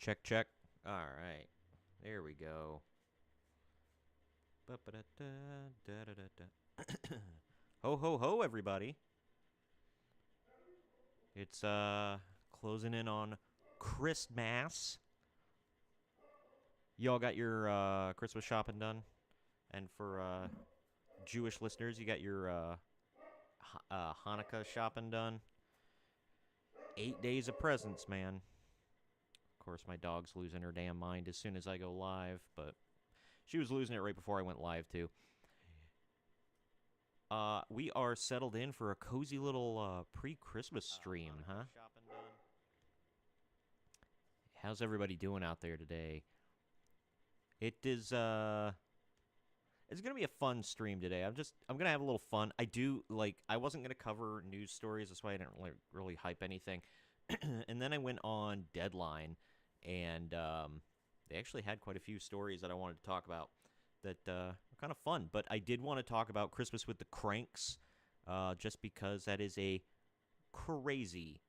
Check, check. All right. There we go. Ho, ho, ho, everybody. It's closing in on Christmas. Y'all got your Christmas shopping done? And for Jewish listeners, you got your Hanukkah shopping done? 8 days of presents, man. Of course, my dog's losing her damn mind as soon as I go live, but she was losing it right before I went live, too. We are settled in for a cozy little pre-Christmas stream, huh? How's everybody doing out there today? It is it's gonna be a fun stream today. I'm gonna have a little fun. I wasn't gonna cover news stories, that's why I didn't really hype anything. And then I went on Deadline, and they actually had quite a few stories that I wanted to talk about that are kind of fun. But I did want to talk about Christmas with the Kranks, just because that is a crazy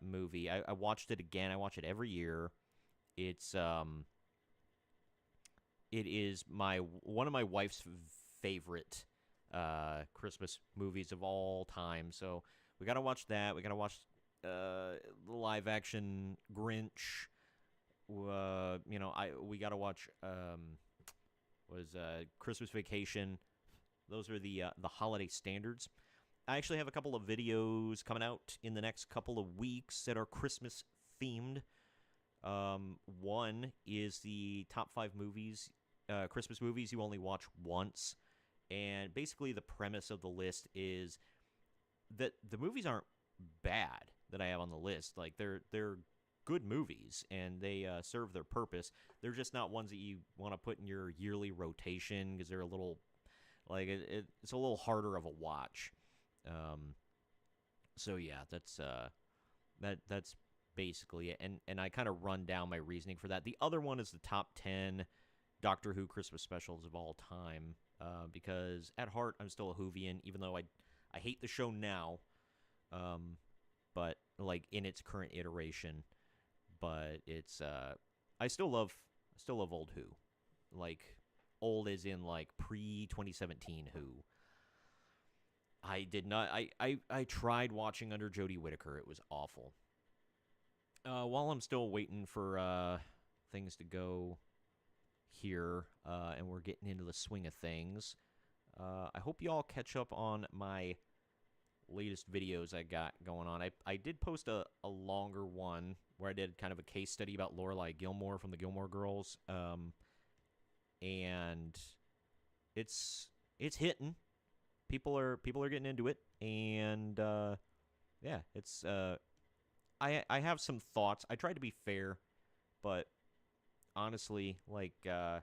movie. I watched it again. I watch it every year. It is one of my wife's favorite Christmas movies of all time. So we got to watch that. We got to watch the live action Grinch. We got to watch Christmas Vacation. Those are the holiday standards. I actually have a couple of videos coming out in the next couple of weeks that are Christmas themed. One is the top 5 movies, Christmas movies you only watch once. And basically the premise of the list is that the movies aren't bad that I have on the list. Like, they're good movies, and they serve their purpose. They're just not ones that you want to put in your yearly rotation because they're a little, like, it's a little harder of a watch. So yeah, that's basically it. And I kind of run down my reasoning for that. The other one is the top 10 Doctor Who Christmas specials of all time, because at heart I'm still a Whovian, even though I hate the show now, but like in its current iteration. But it's I still love old Who, like old as in like pre-2017 Who. I did not. I tried watching under Jodie Whittaker. It was awful. While I'm still waiting for things to go here, and we're getting into the swing of things, I hope you all catch up on my latest videos I got going on. I did post a longer one where I did kind of a case study about Lorelai Gilmore from the Gilmore Girls, and it's hitting. People are getting into it, and yeah, it's I have some thoughts. I tried to be fair, but honestly, like yeah,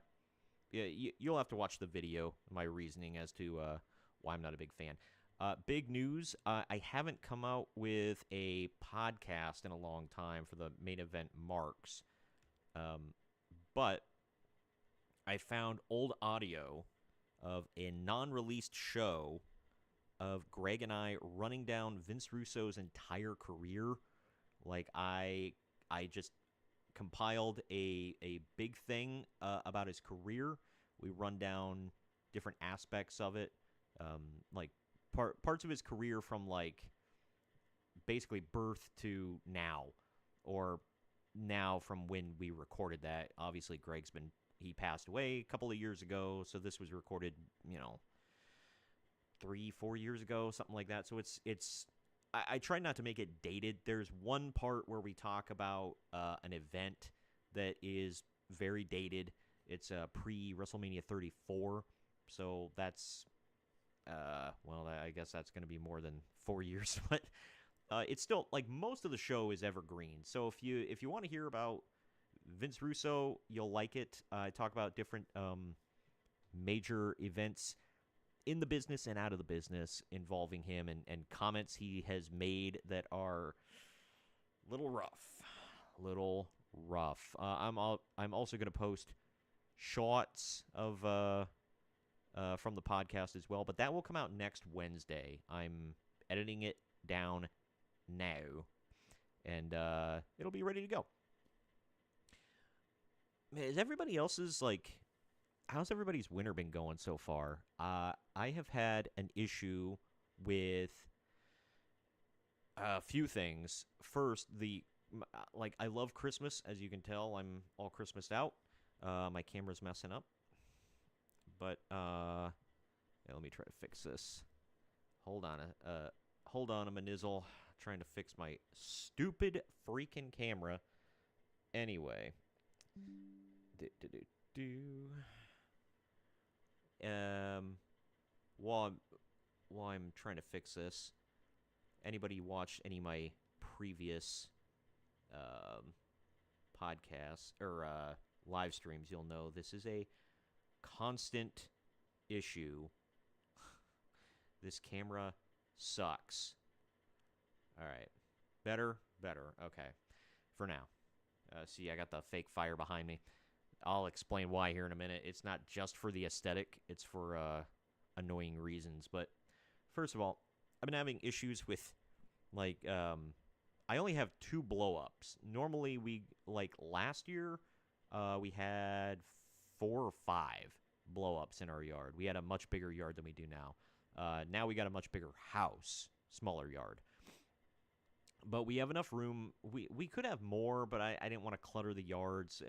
you'll have to watch the video. My reasoning as to why I'm not a big fan. Big news, I haven't come out with a podcast in a long time for the main event marks, but I found old audio of a non-released show of Greg and I running down Vince Russo's entire career. Like, I just compiled a big thing about his career. We run down different aspects of it, like parts of his career from, like, basically birth to now, or now from when we recorded that. Obviously, he passed away a couple of years ago, so this was recorded, 3-4 years ago, something like that. So I try not to make it dated. There's one part where we talk about an event that is very dated. It's pre-WrestleMania 34, so that's I guess that's going to be more than 4 years, but it's still, like, most of the show is evergreen. So if you want to hear about Vince Russo, you'll like it. I talk about different major events in the business and out of the business involving him, and comments he has made that are little rough. I'm also going to post shots of from the podcast as well, but that will come out next Wednesday. I'm editing it down now, and it'll be ready to go. is everybody else's like? How's everybody's winter been going so far? I have had an issue with a few things. First, like I love Christmas, as you can tell. I'm all Christmased out. My camera's messing up, but yeah, let me try to fix this. Hold on hold on a manizzle. Trying to fix my stupid freaking camera. Anyway, do do do do. While I'm trying to fix this, anybody watched any of my previous um, podcasts or live streams, you'll know this is a constant issue. This camera sucks. All right. Better? Better. Okay. For now. See, I got the fake fire behind me. I'll explain why here in a minute. It's not just for the aesthetic, it's for annoying reasons. But first of all, I've been having issues with, like, I only have 2 blow-ups. Normally, like, last year, we had 4 or 5 blow-ups in our yard. We had a much bigger yard than we do now. Now we got a much bigger house, smaller yard. But we have enough room. We could have more, but I didn't want to clutter the yards,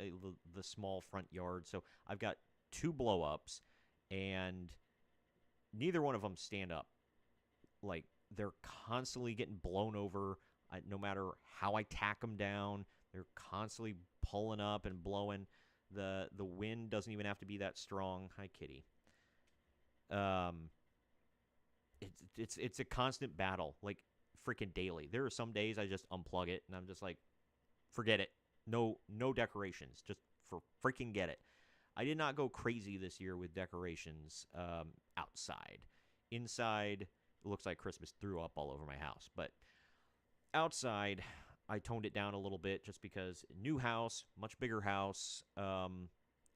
the small front yard. So I've got 2 blow-ups, and neither one of them stand up. Like, they're constantly getting blown over. No matter how I tack them down, they're constantly pulling up and blowing. The wind doesn't even have to be that strong. Hi, kitty. It's a constant battle. Like, freaking daily. There are some days I just unplug it and I'm just like, forget it. No decorations. Just freaking get it. I did not go crazy this year with decorations outside. Inside, it looks like Christmas threw up all over my house. But outside, I toned it down a little bit just because new house, much bigger house,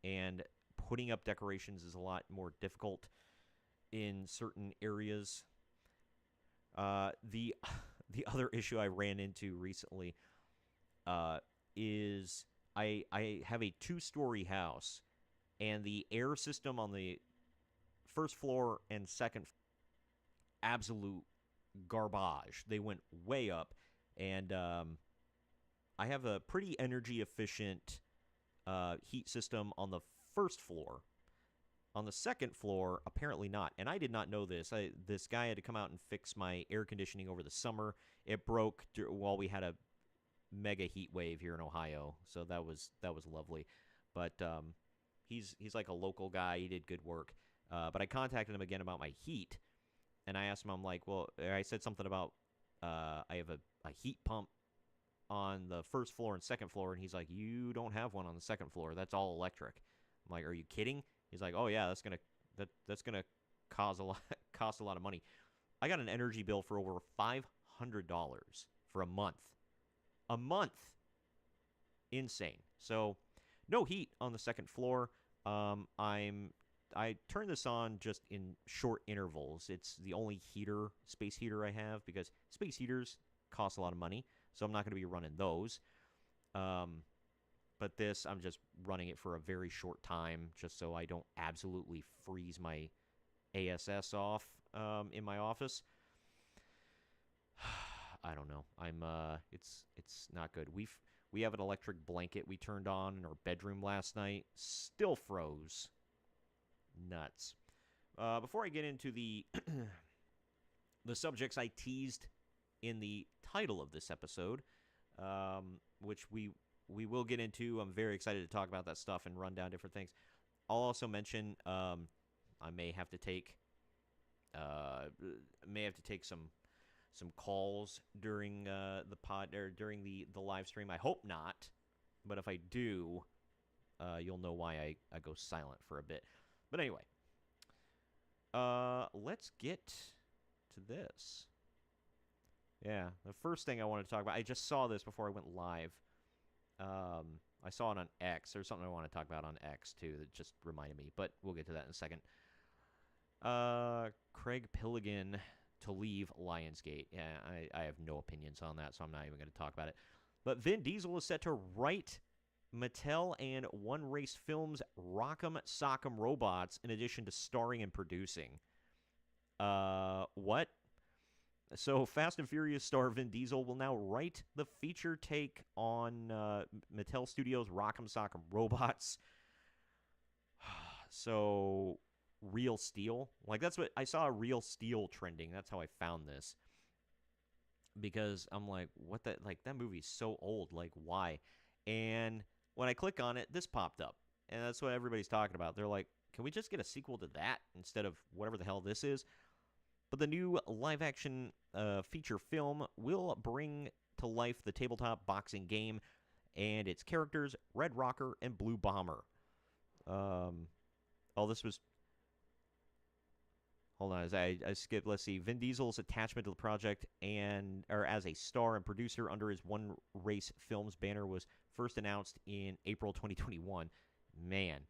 and putting up decorations is a lot more difficult in certain areas. The other issue I ran into recently is I have a 2-story house, and the air system on the first floor and second, absolute garbage. They went way up, and I have a pretty energy efficient heat system on the first floor. On the second floor, apparently not. And I did not know this. This guy had to come out and fix my air conditioning over the summer. It broke while we had a mega heat wave here in Ohio. So that was lovely. But he's like a local guy. He did good work. But I contacted him again about my heat. And I asked him, I'm like, well, I said something about I have a heat pump on the first floor and second floor. And he's like, you don't have one on the second floor. That's all electric. I'm like, are you kidding? He's like, oh yeah, that's gonna cost a lot of money. I got an energy bill for over $500 for a month. A month, insane. So, no heat on the second floor. I turn this on just in short intervals. It's the only space heater I have because space heaters cost a lot of money, so I'm not going to be running those. But this, I'm just running it for a very short time just so I don't absolutely freeze my ASS off in my office. I don't know. It's not good. We have an electric blanket we turned on in our bedroom last night. Still froze. Nuts. Before I get into the the subjects I teased in the title of this episode, which we will get into. I'm very excited to talk about that stuff and run down different things. I'll also mention I may have to take some calls during the pod or during the live stream. I hope not, but if I do, you'll know why I go silent for a bit. But anyway, let's get to this. Yeah, the first thing I want to talk about, I just saw this before I went live. I saw it on X. There's something I want to talk about on X, too, that just reminded me. But we'll get to that in a second. Craig Pilligan to leave Lionsgate. Yeah, I have no opinions on that, so I'm not even going to talk about it. But Vin Diesel is set to write Mattel and One Race Films Rock'em Sock'em Robots in addition to starring and producing. What? So, Fast and Furious star Vin Diesel will now write the feature take on Mattel Studios' Rock'em Sock'em Robots. So, Real Steel. Like, that's what I saw, Real Steel trending. That's how I found this. Because I'm like, what the? Like, that movie's so old. Like, why? And when I click on it, this popped up. And that's what everybody's talking about. They're like, can we just get a sequel to that instead of whatever the hell this is? But the new live-action feature film will bring to life the tabletop boxing game and its characters, Red Rocker and Blue Bomber. This was... Hold on, I skipped. Let's see. Vin Diesel's attachment to the project or as a star and producer under his One Race Films banner was first announced in April 2021. Man.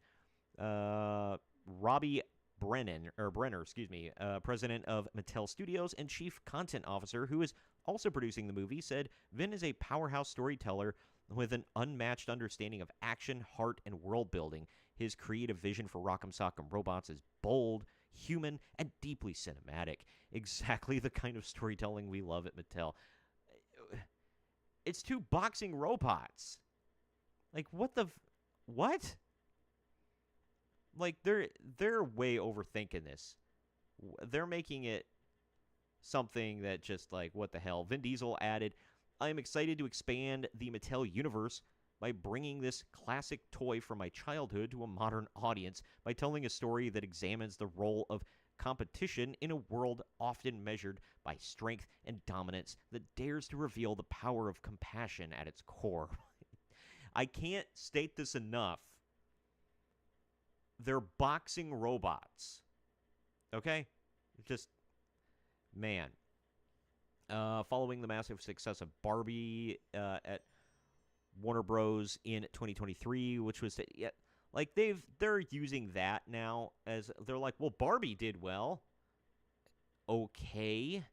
Robbie Brenner, president of Mattel Studios and chief content officer, who is also producing the movie, said Vin is a powerhouse storyteller with an unmatched understanding of action, heart, and world building. His creative vision for Rock'em Sock'em Robots is bold, human, and deeply cinematic. Exactly the kind of storytelling we love at Mattel. It's two boxing robots. Like, what? Like, they're way overthinking this. They're making it something that just, like, what the hell? Vin Diesel added, I am excited to expand the Mattel universe by bringing this classic toy from my childhood to a modern audience by telling a story that examines the role of competition in a world often measured by strength and dominance that dares to reveal the power of compassion at its core. I can't state this enough. They're boxing robots. Okay? Just, man. Following the massive success of Barbie at Warner Bros. In 2023, which was, like, they're using that now as, they're like, well, Barbie did well. Okay.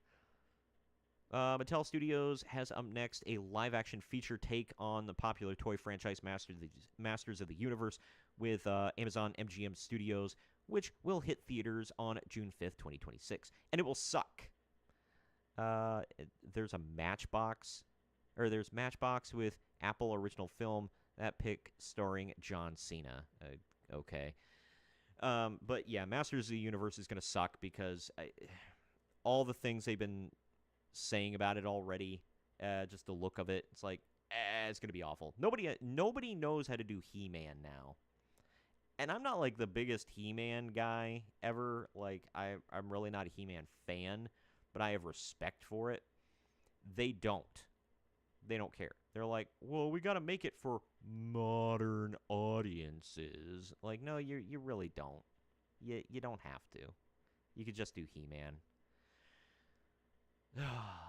Mattel Studios has up next a live-action feature take on the popular toy franchise Masters of the Universe with Amazon MGM Studios, which will hit theaters on June 5th, 2026. And it will suck. There's Matchbox with Apple Original Film, that pick starring John Cena. Okay. But yeah, Masters of the Universe is going to suck because all the things they've been saying about it already, just the look of it, it's like, it's going to be awful. Nobody knows how to do He-Man now. And I'm not, like, the biggest He-Man guy ever. Like, I'm really not a He-Man fan, but I have respect for it. They don't care. They're like, well, we got to make it for modern audiences. Like, no, you really don't. You don't have to. You could just do He-Man.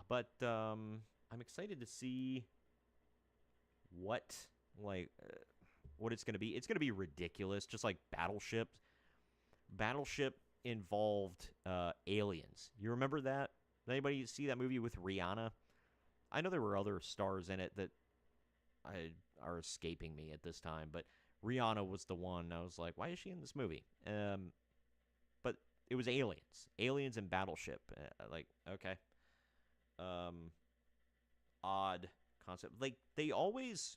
But I'm excited to see what it's going to be. It's going to be ridiculous, just like Battleship. Battleship involved aliens. You remember that? Did anybody see that movie with Rihanna? I know there were other stars in it that are escaping me at this time, but Rihanna was the one. I was like, why is she in this movie? But it was aliens and Battleship. Like, okay, odd concept. Like, they always,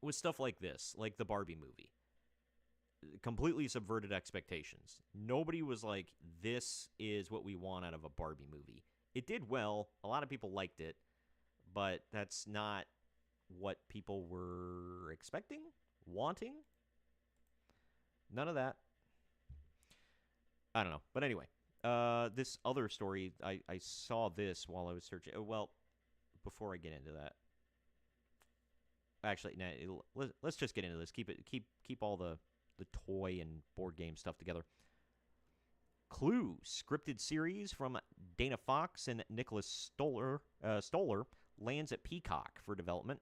with stuff like this, like the Barbie movie, completely subverted expectations. Nobody was like, this is what we want out of a Barbie movie. It did well. A lot of people liked it, but that's not what people were expecting, wanting. None of that. I don't know. But anyway, this other story, I saw this while I was searching. Well, before I get into that. Actually, let's just get into this. Keep all the toy and board game stuff together. Clue, scripted series from Dana Fox and Nicholas Stoller lands at Peacock for development.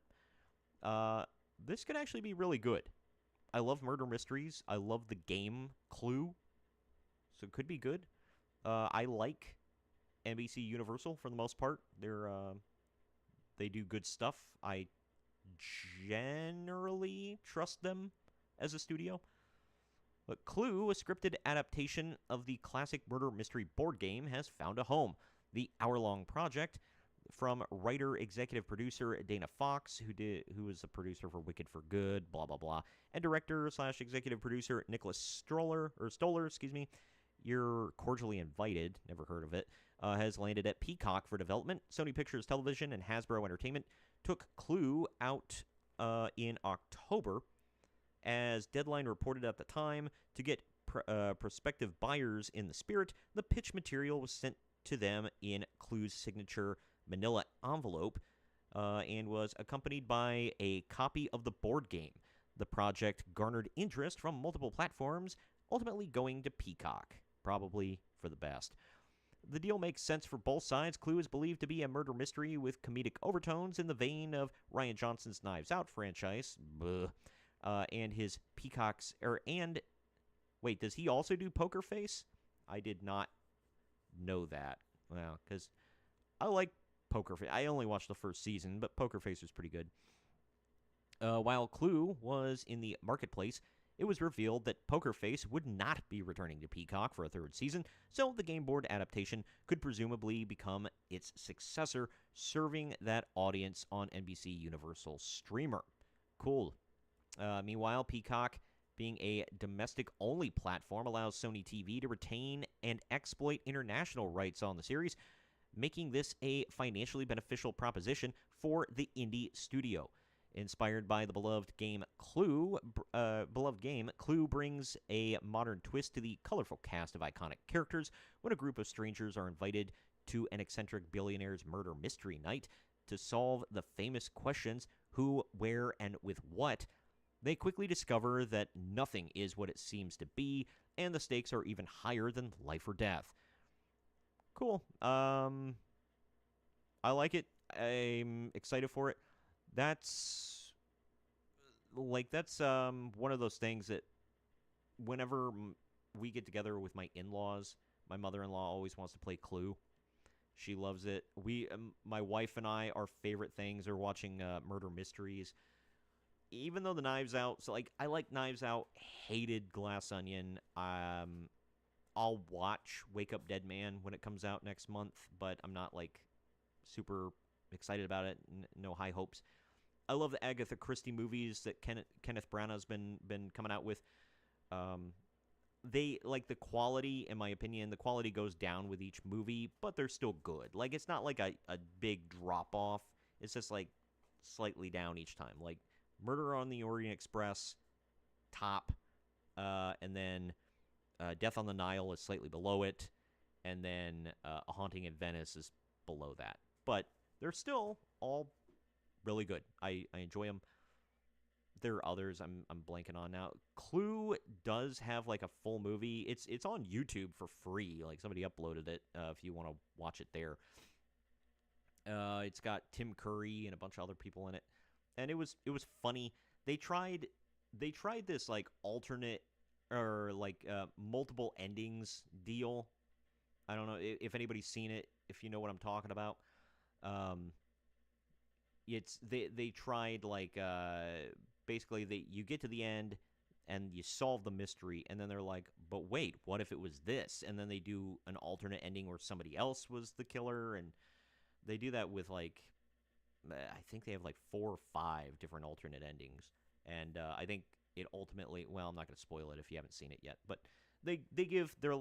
This could actually be really good. I love murder mysteries. I love the game Clue, so it could be good. I like NBC Universal for the most part. They do good stuff. I generally trust them as a studio. But Clue, a scripted adaptation of the classic murder mystery board game, has found a home. The hour-long project from writer executive producer Dana Fox, who was a producer for Wicked for Good, blah blah blah, and director slash executive producer Nicholas Stoller, excuse me. You're cordially invited. Never heard of it. Has landed at Peacock for development. Sony Pictures Television and Hasbro Entertainment took Clue out in October, as Deadline reported at the time. To get prospective buyers in the spirit, the pitch material was sent to them in Clue's signature manila envelope and was accompanied by a copy of the board game. The project garnered interest from multiple platforms, ultimately going to Peacock, probably for the best. The deal makes sense for both sides. Clue is believed to be a murder mystery with comedic overtones in the vein of Rian Johnson's Knives Out franchise. And his Peacock's... Wait, does he also do Poker Face? I did not know that. Well, because I like Poker Face. I only watched the first season, but Poker Face was pretty good. While Clue was in the marketplace, it was revealed that Poker Face would not be returning to Peacock for a third season, so the game board adaptation could presumably become its successor, serving that audience on NBC Universal Streamer. Cool. Meanwhile, Peacock, being a domestic-only platform, allows Sony TV to retain and exploit international rights on the series, making this a financially beneficial proposition for the indie studio. Inspired by the beloved game Clue, Clue brings a modern twist to the colorful cast of iconic characters when a group of strangers are invited to an eccentric billionaire's murder mystery night to solve the famous questions who, where, and with what. They quickly discover that nothing is what it seems to be, and the stakes are even higher than life or death. Cool. I like it. I'm excited for it. That's one of those things that whenever we get together with my in-laws, my mother-in-law always wants to play Clue. She loves it. My wife and I, our favorite things are watching murder mysteries. Even though the Knives Out, I like Knives Out, hated Glass Onion. I'll watch Wake Up Dead Man when it comes out next month, but I'm not super excited about it. No high hopes. I love the Agatha Christie movies that Kenneth Branagh's been coming out with. They the quality, in my opinion, the quality goes down with each movie, but they're still good. It's not a big drop off. It's just slightly down each time. Murder on the Orient Express, top, and then Death on the Nile is slightly below it, and then A Haunting in Venice is below that. But they're still all really good. I enjoy them. There are others I'm blanking on now. Clue does have a full movie. It's on YouTube for free. Somebody uploaded it if you want to watch it there. It's got Tim Curry and a bunch of other people in it. And it was funny. They tried this alternate or multiple endings deal. I don't know if anybody's seen it, if you know what I'm talking about. They tried basically you get to the end and you solve the mystery, and then they're like, but wait, what if it was this? And then they do an alternate ending where somebody else was the killer, and they do that with I think they have 4 or 5 different alternate endings, and I think it ultimately, well, I'm not going to spoil it if you haven't seen it yet, but they give their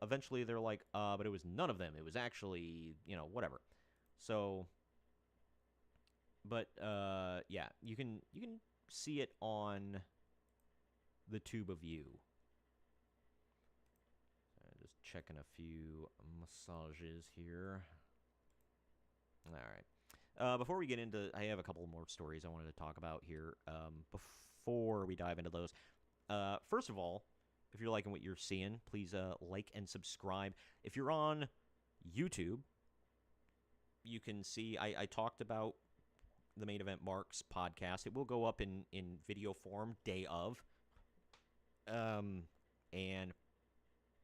eventually they're like, but it was none of them. It was actually whatever. So, but yeah, you can see it on the Tube of You. Just checking a few massages here. All right. Before we get into, I have a couple more stories I wanted to talk about here. Before we dive into those, first of all, if you're liking what you're seeing, please like and subscribe. If you're on YouTube, you can see I talked about the Main Event Marks podcast. It will go up in video form day of, and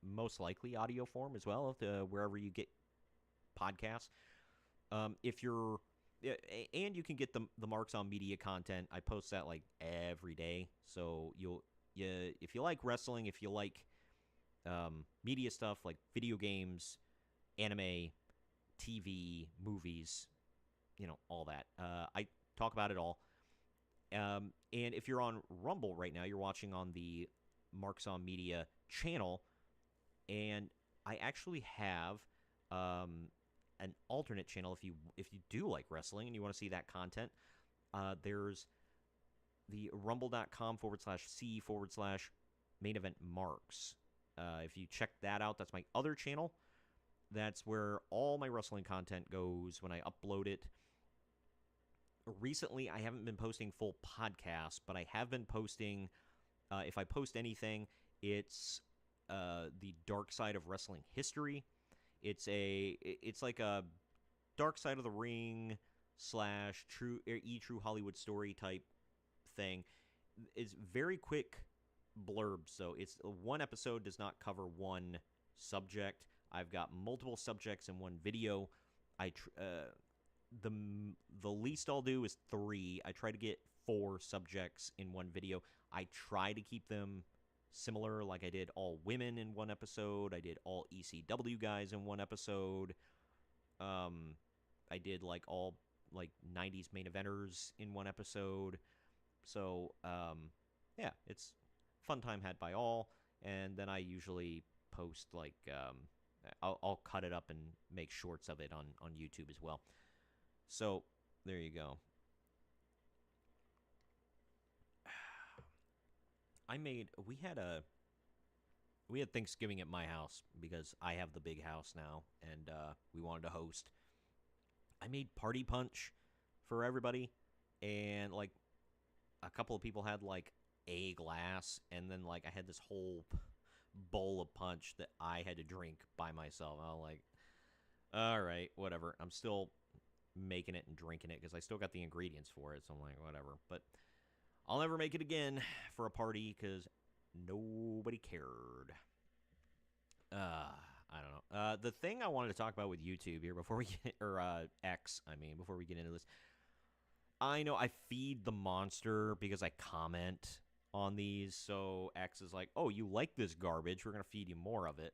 most likely audio form as well, wherever you get podcasts. If you're Yeah, and you can get the Marks on Media content. I post that like every day, so if you like wrestling, if you like media stuff like video games, anime, TV, movies, all that. I talk about it all. And if you're on Rumble right now, you're watching on the Marks on Media channel, and I actually have an alternate channel if you do like wrestling and you want to see that content. There's the rumble.com/c/main event marks. If you check that out, that's my other channel. That's where all my wrestling content goes when I upload it. Recently, I haven't been posting full podcasts, but I have been posting. If I post anything, it's the dark side of wrestling history. It's like a dark side of the ring / true Hollywood story type thing. It's very quick blurbs, so it's one episode does not cover one subject. I've got multiple subjects in one video. The least I'll do is 3. I try to get 4 subjects in one video. I try to keep them similar, like I did all women in one episode. I did all ECW guys in one episode. I did like all like 90s main eventers in one episode. So yeah, it's fun time had by all. And then I usually post like I'll cut it up and make shorts of it on YouTube as well. So there you go. We had Thanksgiving at my house because I have the big house now, and we wanted to host. I made party punch for everybody, and like a couple of people had like a glass, and then like I had this whole bowl of punch that I had to drink by myself. I was like, all right, whatever. I'm still making it and drinking it because I still got the ingredients for it, so I'm like, whatever. But I'll never make it again for a party because nobody cared. I don't know. The thing I wanted to talk about with YouTube here before we get, or X, before we get into this, I know I feed the monster because I comment on these, so X is like, oh, you like this garbage, we're going to feed you more of it.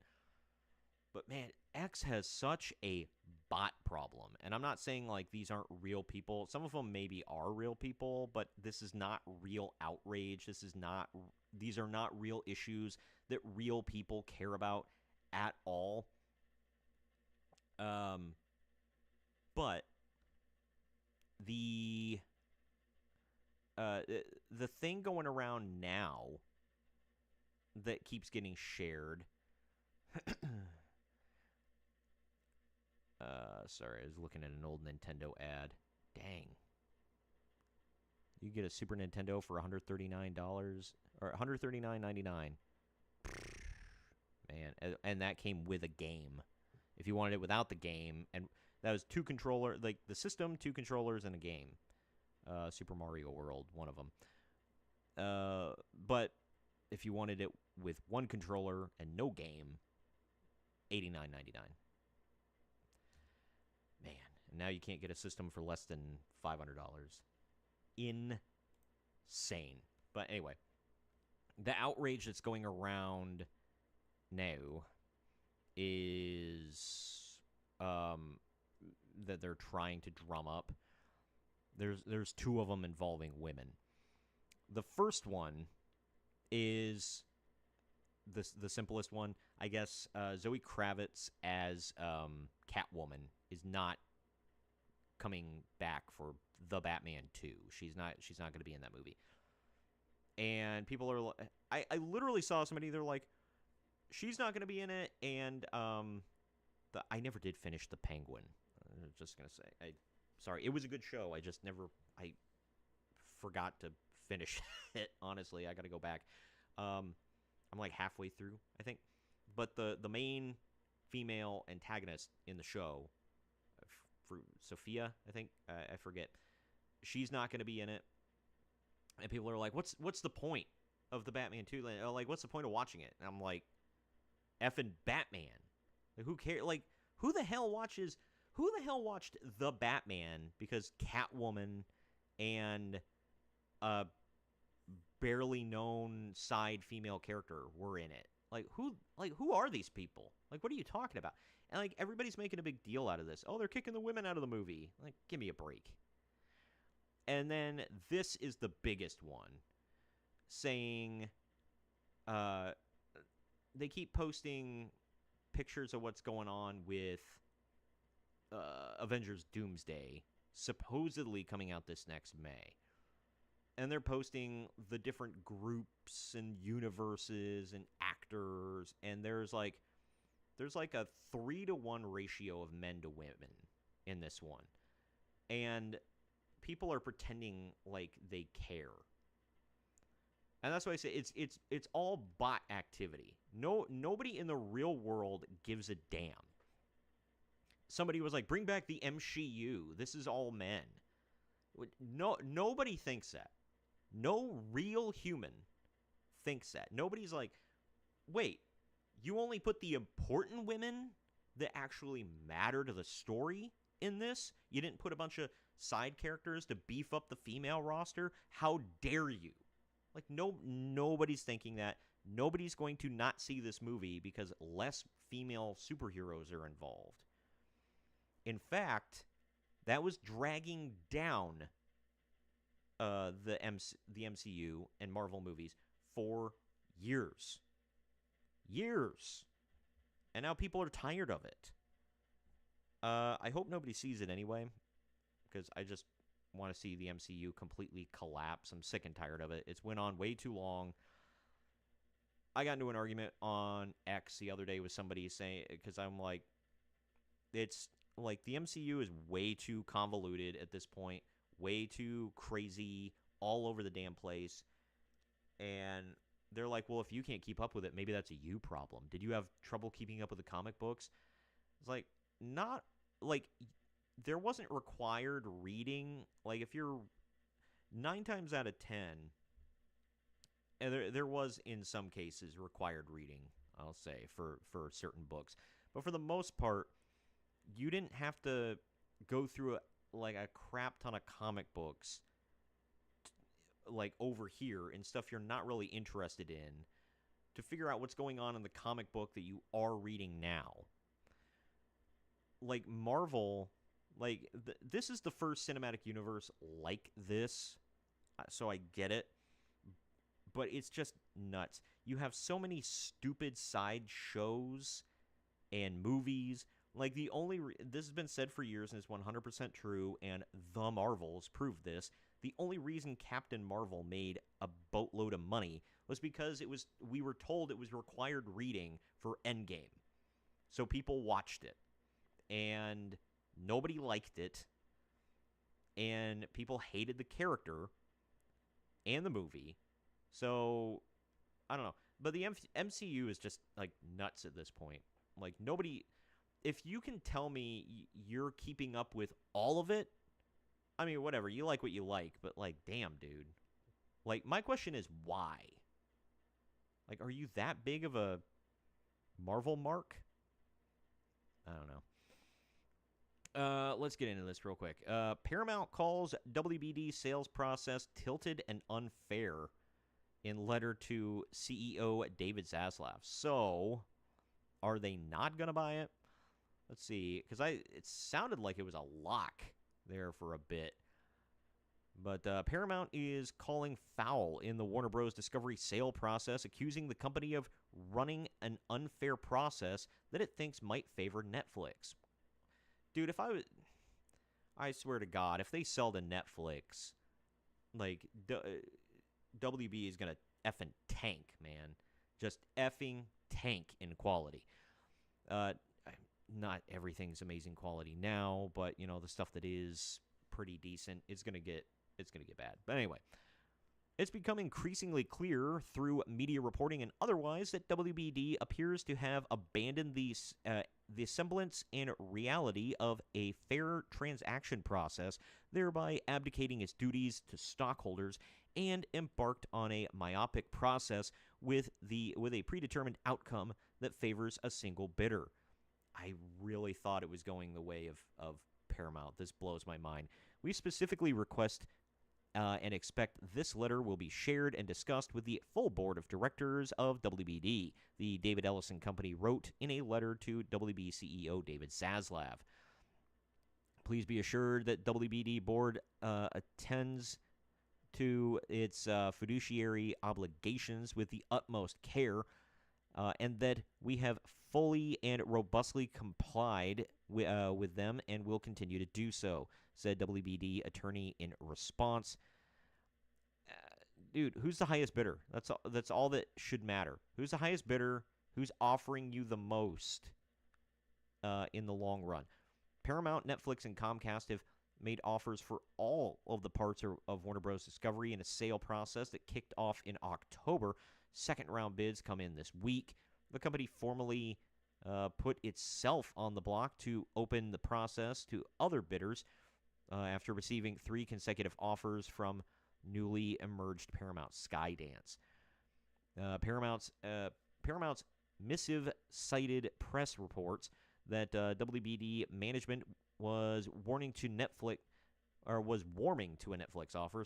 But man, X has such a bot problem. And I'm not saying like these aren't real people. Some of them maybe are real people, but this is not real outrage. These are not real issues that real people care about at all. But the thing going around now that keeps getting shared. Sorry, I was looking at an old Nintendo ad. Dang. You get a Super Nintendo for $139 or $139.99. Man, and that came with a game. If you wanted it without the game, and that was 2 controllers, like the system, 2 controllers, and a game. Super Mario World, one of them. But if you wanted it with 1 controller and no game, $89.99. Man, and now you can't get a system for less than $500. Insane. But anyway, the outrage that's going around now is that they're trying to drum up. There's 2 of them involving women. The first one is the simplest one, I guess. Zoe Kravitz as Catwoman is not coming back for the Batman 2. She's not going to be in that movie. And people are I literally saw somebody, they're like, she's not going to be in it, and I never did finish The Penguin. I'm just going to say, sorry, it was a good show. I forgot to finish it, honestly. I got to go back. I'm like halfway through, I think. But the main female antagonist in the show, Sophia, I think, I forget. She's not going to be in it. And people are like, what's the point of the Batman 2? Like, what's the point of watching it? And I'm like, effing Batman. Like, who cares? Like, who the hell watches who the hell watched The Batman because Catwoman and a barely known side female character were in it? Who are these people? Like, what are you talking about? And like, everybody's making a big deal out of this. Oh, they're kicking the women out of the movie. Like, give me a break. And then this is the biggest one, saying they keep posting pictures of what's going on with Avengers Doomsday, supposedly coming out this next May. And they're posting the different groups and universes and actors, and there's like a 3-to-1 ratio of men to women in this one. And people are pretending like they care. And that's why I say it's all bot activity. Nobody in the real world gives a damn. Somebody was like, bring back the MCU. This is all men. Nobody thinks that. No real human thinks that. Nobody's like, wait, you only put the important women that actually matter to the story in this? You didn't put a bunch of side characters to beef up the female roster? How dare you? Like, nobody's thinking that. Nobody's going to not see this movie because less female superheroes are involved. In fact, that was dragging down the MCU and Marvel movies for years. Years. And now people are tired of it. I hope nobody sees it anyway, because I just want to see the MCU completely collapse. I'm sick and tired of it. It's went on way too long. I got into an argument on X the other day with somebody saying, because I'm like, it's like the MCU is way too convoluted at this point, way too crazy, all over the damn place. And they're like, well, if you can't keep up with it, maybe that's a you problem. Did you have trouble keeping up with the comic books? It's like, not, like, there wasn't required reading. Like, if you're 9 times out of 10, and there was in some cases required reading, I'll say, for certain books. But for the most part, you didn't have to go through a crap ton of comic books like over here and stuff you're not really interested in to figure out what's going on in the comic book that you are reading now. Like Marvel, like this is the first cinematic universe like this, so I get it. But it's just nuts. You have so many stupid side shows and movies. Like, the only this has been said for years and it's 100% true, and The Marvels proved this. The only reason Captain Marvel made a boatload of money was because we were told it was required reading for Endgame. So people watched it. And nobody liked it. And people hated the character and the movie. So, I don't know. But the MCU is just, like, nuts at this point. Like, nobody... If you can tell me you're keeping up with all of it, I mean, whatever. You like what you like. But, like, damn, dude. Like, my question is why? Like, are you that big of a Marvel mark? I don't know. Let's get into this real quick. Paramount calls WBD sales process tilted and unfair in letter to CEO David Zaslav. So, are they not going to buy it? Let's see, because it sounded like it was a lock there for a bit. But Paramount is calling foul in the Warner Bros. Discovery sale process, accusing the company of running an unfair process that it thinks might favor Netflix. Dude, I swear to God, if they sell to Netflix, like, WB is going to effing tank, man. Just effing tank in quality. Not everything's amazing quality now, but, you know, the stuff that is pretty decent, it's going to get bad. But anyway, it's become increasingly clear through media reporting and otherwise that WBD appears to have abandoned the semblance and reality of a fair transaction process, thereby abdicating its duties to stockholders, and embarked on a myopic process with a predetermined outcome that favors a single bidder. I really thought it was going the way of Paramount. This blows my mind. We specifically request and expect this letter will be shared and discussed with the full board of directors of WBD, the David Ellison Company wrote in a letter to WB CEO David Zaslav. Please be assured that WBD board attends to its fiduciary obligations with the utmost care, and that we have fully and robustly complied with them and will continue to do so, said WBD attorney in response. Dude, who's the highest bidder? That's all that should matter. Who's the highest bidder? Who's offering you the most in the long run? Paramount, Netflix, and Comcast have made offers for all of the parts of Warner Bros. Discovery in a sale process that kicked off in October. Second-round bids come in this week. The company formally put itself on the block to open the process to other bidders after receiving 3 consecutive offers from newly emerged Paramount Skydance. Paramount's missive cited press reports that WBD management was warming to a Netflix offer.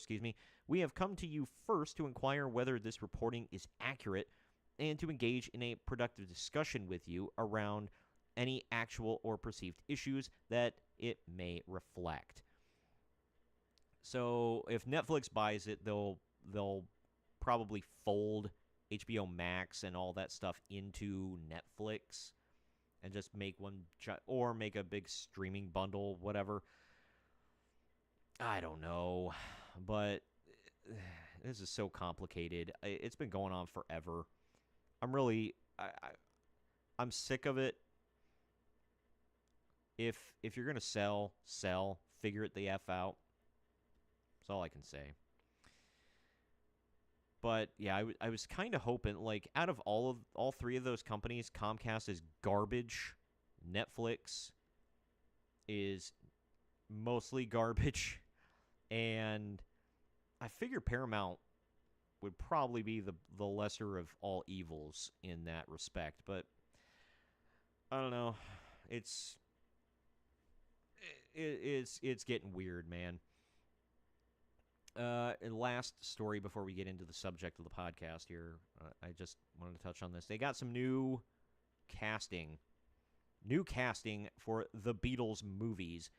We have come to you first to inquire whether this reporting is accurate and to engage in a productive discussion with you around any actual or perceived issues that it may reflect. So if Netflix buys it, they'll probably fold HBO Max and all that stuff into Netflix and just make or make a big streaming bundle, whatever. I don't know, but this is so complicated. It's been going on forever. I'm sick of it. If you're gonna sell, figure it the F out. That's all I can say. But yeah, I was kind of hoping, like, out of all 3 of those companies, Comcast is garbage, Netflix is mostly garbage, and I figure Paramount would probably be the lesser of all evils in that respect. But I don't know. It's getting weird, man. And last story before we get into the subject of the podcast here, I just wanted to touch on this. They got some new casting for the Beatles movies.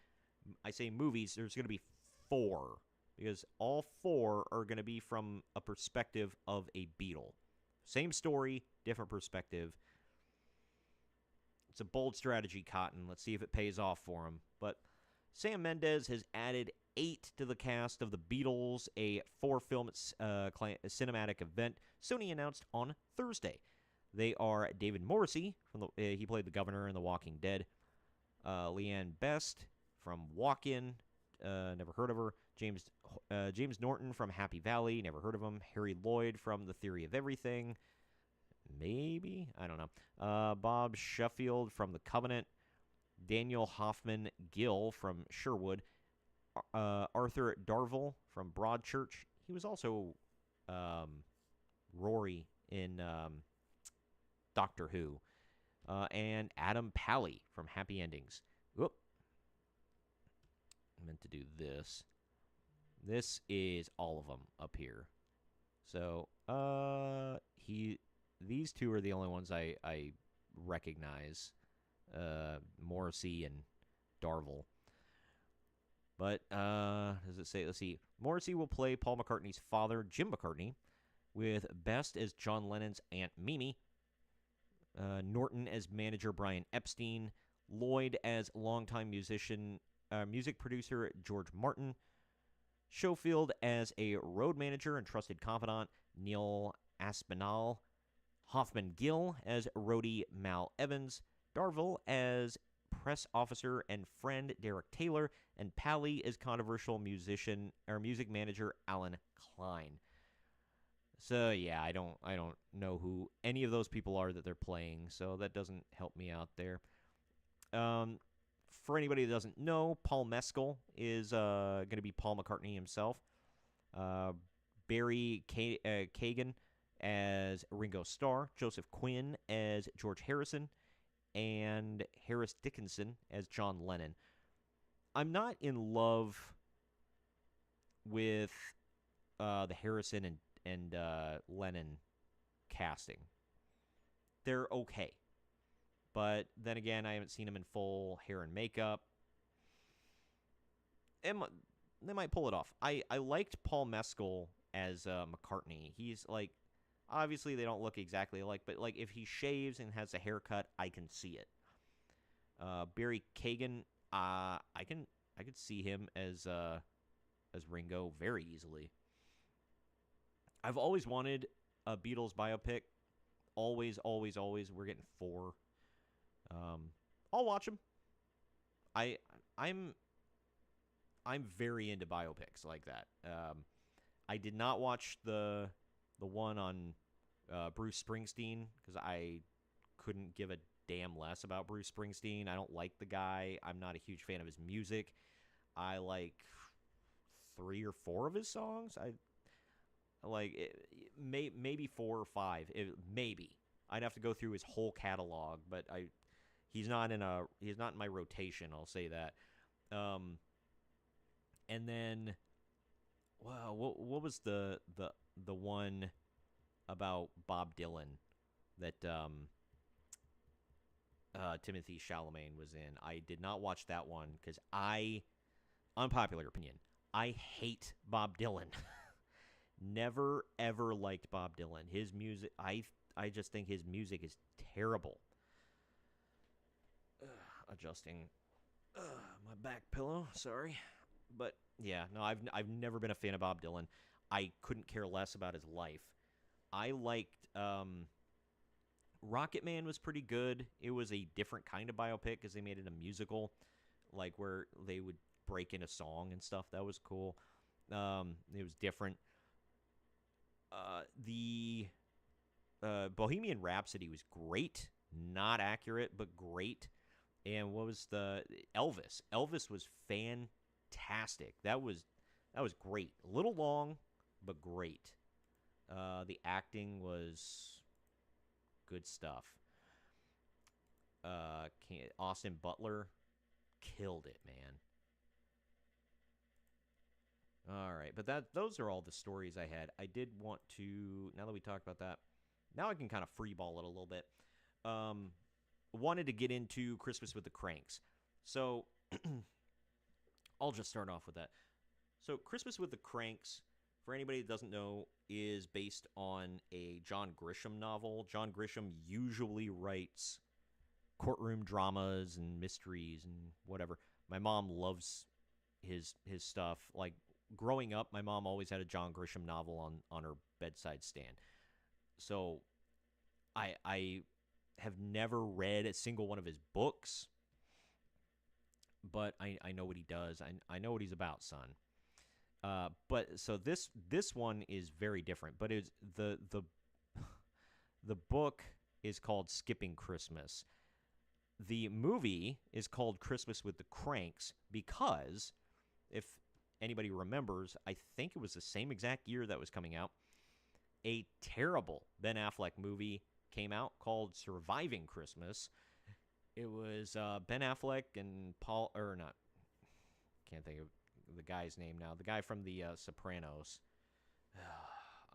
I say movies, there's going to be 4, because all 4 are going to be from a perspective of a Beatle. Same story, different perspective. It's a bold strategy, Cotton. Let's see if it pays off for him. But Sam Mendes has added 8 to the cast of The Beatles, a 4-film cinematic event Sony announced on Thursday. They are David Morrissey, he played the governor in The Walking Dead, Leanne Best from Walk-In, never heard of her, James Norton from Happy Valley, never heard of him, Harry Lloyd from The Theory of Everything, maybe, I don't know, Bob Sheffield from The Covenant, Daniel Hoffman Gill from Sherwood, Arthur Darvill from Broadchurch. He was also Rory in Doctor Who. And Adam Pally from Happy Endings. Whoop. I meant to do this. This is all of them up here. So, these 2 are the only ones I recognize. Morrissey and Darvill. But, does it say, let's see. Morrissey will play Paul McCartney's father, Jim McCartney, with Best as John Lennon's Aunt Mimi, Norton as manager Brian Epstein, Lloyd as longtime music producer George Martin, Schofield as a road manager and trusted confidant Neil Aspinall, Hoffman Gill as roadie Mal Evans, Darvill as press officer and friend Derek Taylor, and Pally as controversial music manager Alan Klein. So yeah, I don't know who any of those people are that they're playing, so that doesn't help me out there. For anybody that doesn't know, Paul Mescal is going to be Paul McCartney himself. Barry Kagan as Ringo Starr, Joseph Quinn as George Harrison, and Harris Dickinson as John Lennon. I'm not in love with the Harrison and Lennon casting. They're okay. But then again, I haven't seen them in full hair and makeup. They might pull it off. I liked Paul Mescal as McCartney. He's like, obviously they don't look exactly alike, but like if he shaves and has a haircut, I can see it. Barry Kagan, I could see him as Ringo very easily. I've always wanted a Beatles biopic. Always, always, always. We're getting 4. I'll watch them. I I'm I'm very into biopics like that. I did not watch the one on Bruce Springsteen because I couldn't give a damn less about Bruce Springsteen. I don't like the guy. I'm not a huge fan of his music. I like 3 or 4 of his songs. I like maybe 4 or 5. Maybe I'd have to go through his whole catalog, but he's not in my rotation. I'll say that. And then, wow, what was the one about Bob Dylan that Timothy Chalamet was in? I did not watch that one because unpopular opinion, I hate Bob Dylan. Never ever liked Bob Dylan. His music, I just think his music is terrible. Adjusting my back pillow. Sorry. But yeah, no, I've never been a fan of Bob Dylan. I couldn't care less about his life. I liked Rocket Man was pretty good. It was a different kind of biopic because they made it a musical, like where they would break in a song and stuff. That was cool. It was different. The Bohemian Rhapsody was great. Not accurate, but great. And what was the Elvis? Elvis was fantastic. That was great. A little long, but great. The acting was good stuff. Austin Butler killed it, man. All right, but those are all the stories I had. I did want to, now that we talked about that, now I can kind of freeball it a little bit. Wanted to get into Christmas with the Kranks. So I'll just start off with that. So Christmas with the Kranks, for anybody that doesn't know, is based on a John Grisham novel. John Grisham usually writes courtroom dramas and mysteries and whatever. My mom loves his stuff. Like growing up, my mom always had a John Grisham novel on her bedside stand. So I have never read a single one of his books, but I know what he does. I know what he's about, son. But so this one is very different. But it's the book is called Skipping Christmas. The movie is called Christmas with the Kranks because, if anybody remembers, I think it was the same exact year that was coming out, a terrible Ben Affleck movie came out called Surviving Christmas. It was Ben Affleck and can't think of the guy's name now. The guy from the Sopranos.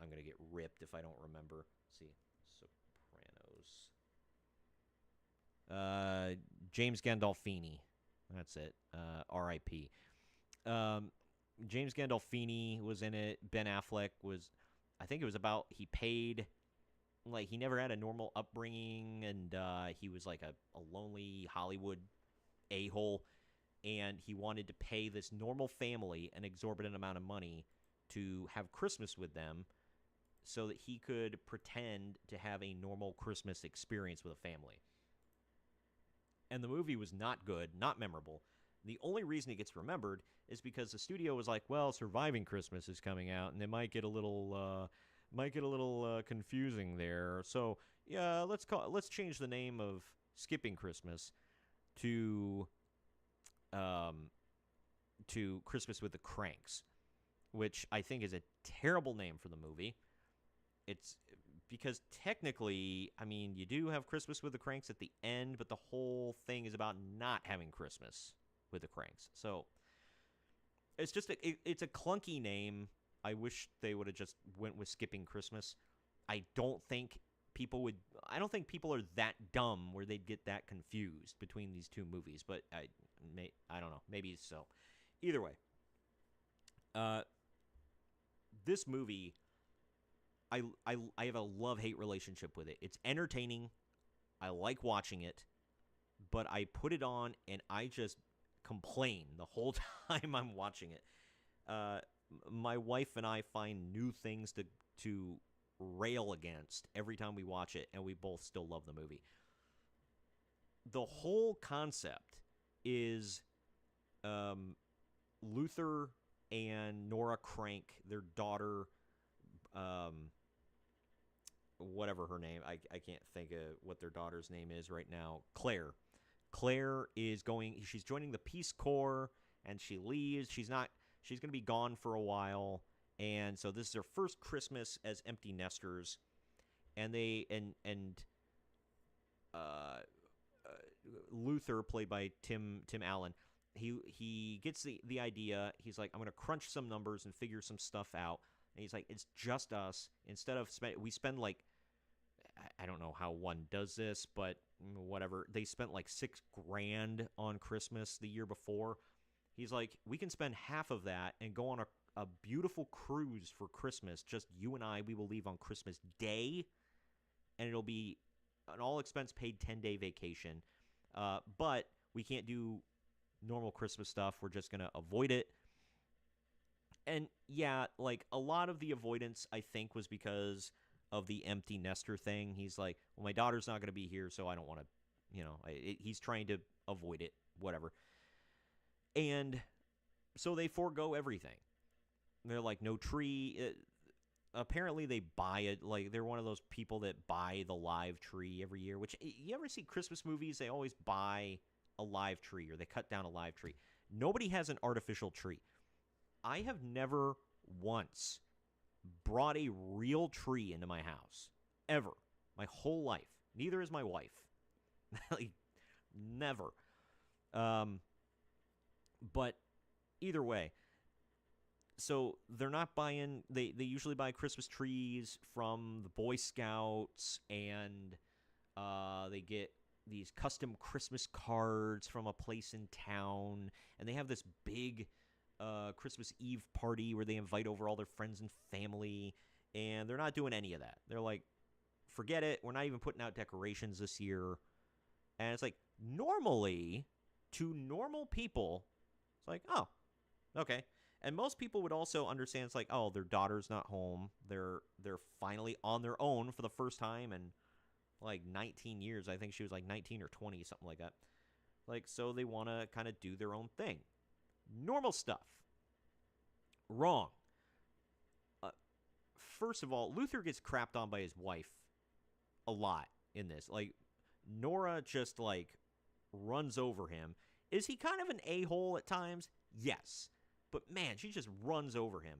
I'm going to get ripped if I don't remember. Let's see. Sopranos. James Gandolfini. That's it. R.I.P. James Gandolfini was in it. Ben Affleck was, I think it was about, he paid, like, he never had a normal upbringing, and he was like a lonely Hollywood a-hole, and he wanted to pay this normal family an exorbitant amount of money to have Christmas with them so that he could pretend to have a normal Christmas experience with a family. And the movie was not good, not memorable. The only reason it gets remembered is because the studio was like, well, Surviving Christmas is coming out, and it might get a little confusing there. So yeah, let's change the name of Skipping Christmas to Christmas with the Kranks, which I think is a terrible name for the movie. It's because technically, I mean, you do have Christmas with the Cranks at the end, but the whole thing is about not having Christmas with the Cranks. So it's just it's a clunky name. I wish they would have just went with skipping Christmas. I don't think people would. I don't think people are that dumb where they'd get that confused between these two movies. But I don't know. Maybe so. Either way, uh, this movie, I have a love-hate relationship with it. It's entertaining. I like watching it, but I put it on and I just complain the whole time I'm watching it. Uh, my wife and I find new things to rail against every time we watch it, and we both still love the movie. The whole concept is Luther and Nora Crank, their daughter, um, whatever her name, I can't think of what their daughter's name is right now. Claire. Claire is she's joining the Peace Corps, and she leaves. She's going to be gone for a while, and so this is their first Christmas as empty nesters, and uh, Luther, played by Tim Allen, he gets the idea. He's like, I'm going to crunch some numbers and figure some stuff out. And he's like, it's just us. Instead of we spend like, I don't know how one does this, but whatever. They spent like $6,000 on Christmas the year before. He's like, we can spend half of that and go on a beautiful cruise for Christmas. Just you and I. We will leave on Christmas Day, and it'll be an all-expense paid 10-day vacation. But we can't do normal Christmas stuff. We're just going to avoid it. And yeah, like a lot of the avoidance, I think, was because of the empty nester thing. He's like, well, my daughter's not going to be here, so I don't want to, he's trying to avoid it, whatever. And so they forego everything. They're like, no tree. Apparently they buy it. Like, they're one of those people that buy the live tree every year, which, you ever see Christmas movies? They always buy a live tree, or they cut down a live tree. Nobody has an artificial tree. I have never once brought a real tree into my house, ever, my whole life. Neither is my wife. Like, never. But either way, so they're not buying. They usually buy Christmas trees from the Boy Scouts, and they get these custom Christmas cards from a place in town, and they have this big Christmas Eve party where they invite over all their friends and family, and they're not doing any of that. They're like, forget it. We're not even putting out decorations this year. And it's like, normally, to normal people, it's like, oh, okay. And most people would also understand, it's like, oh, their daughter's not home. They're finally on their own for the first time in like 19 years. I think she was like 19 or 20, something like that. Like, so they want to kind of do their own thing. Normal stuff. Wrong. First of all, Luther gets crapped on by his wife a lot in this. Like, Nora just, like, runs over him. Is he kind of an a-hole at times? Yes. But, man, she just runs over him.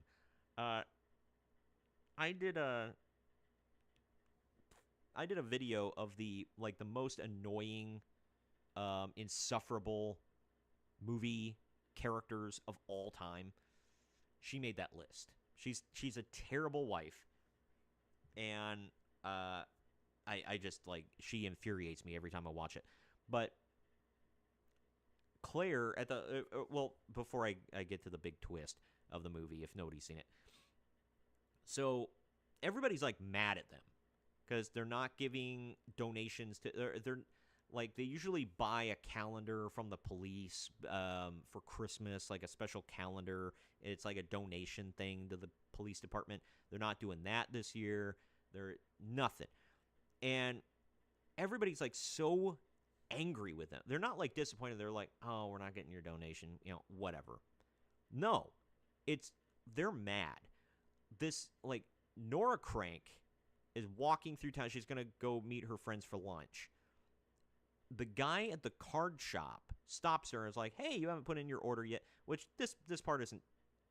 I did a video of the most annoying, insufferable movie characters of all time. She made that list. She's a terrible wife, and I just, like, she infuriates me every time I watch it. But Claire, at the before I get to the big twist of the movie, if nobody's seen it, so everybody's like mad at them because they're not giving donations to. They're like, they usually buy a calendar from the police for Christmas, like a special calendar. It's like a donation thing to the police department. They're not doing that this year. They're nothing. And everybody's like so angry with them. They're not like disappointed. They're like, oh, we're not getting your donation, whatever. No, they're mad. This, like, Nora Crank is walking through town. She's going to go meet her friends for lunch. The guy at the card shop stops her and is like, hey, you haven't put in your order yet, which this part isn't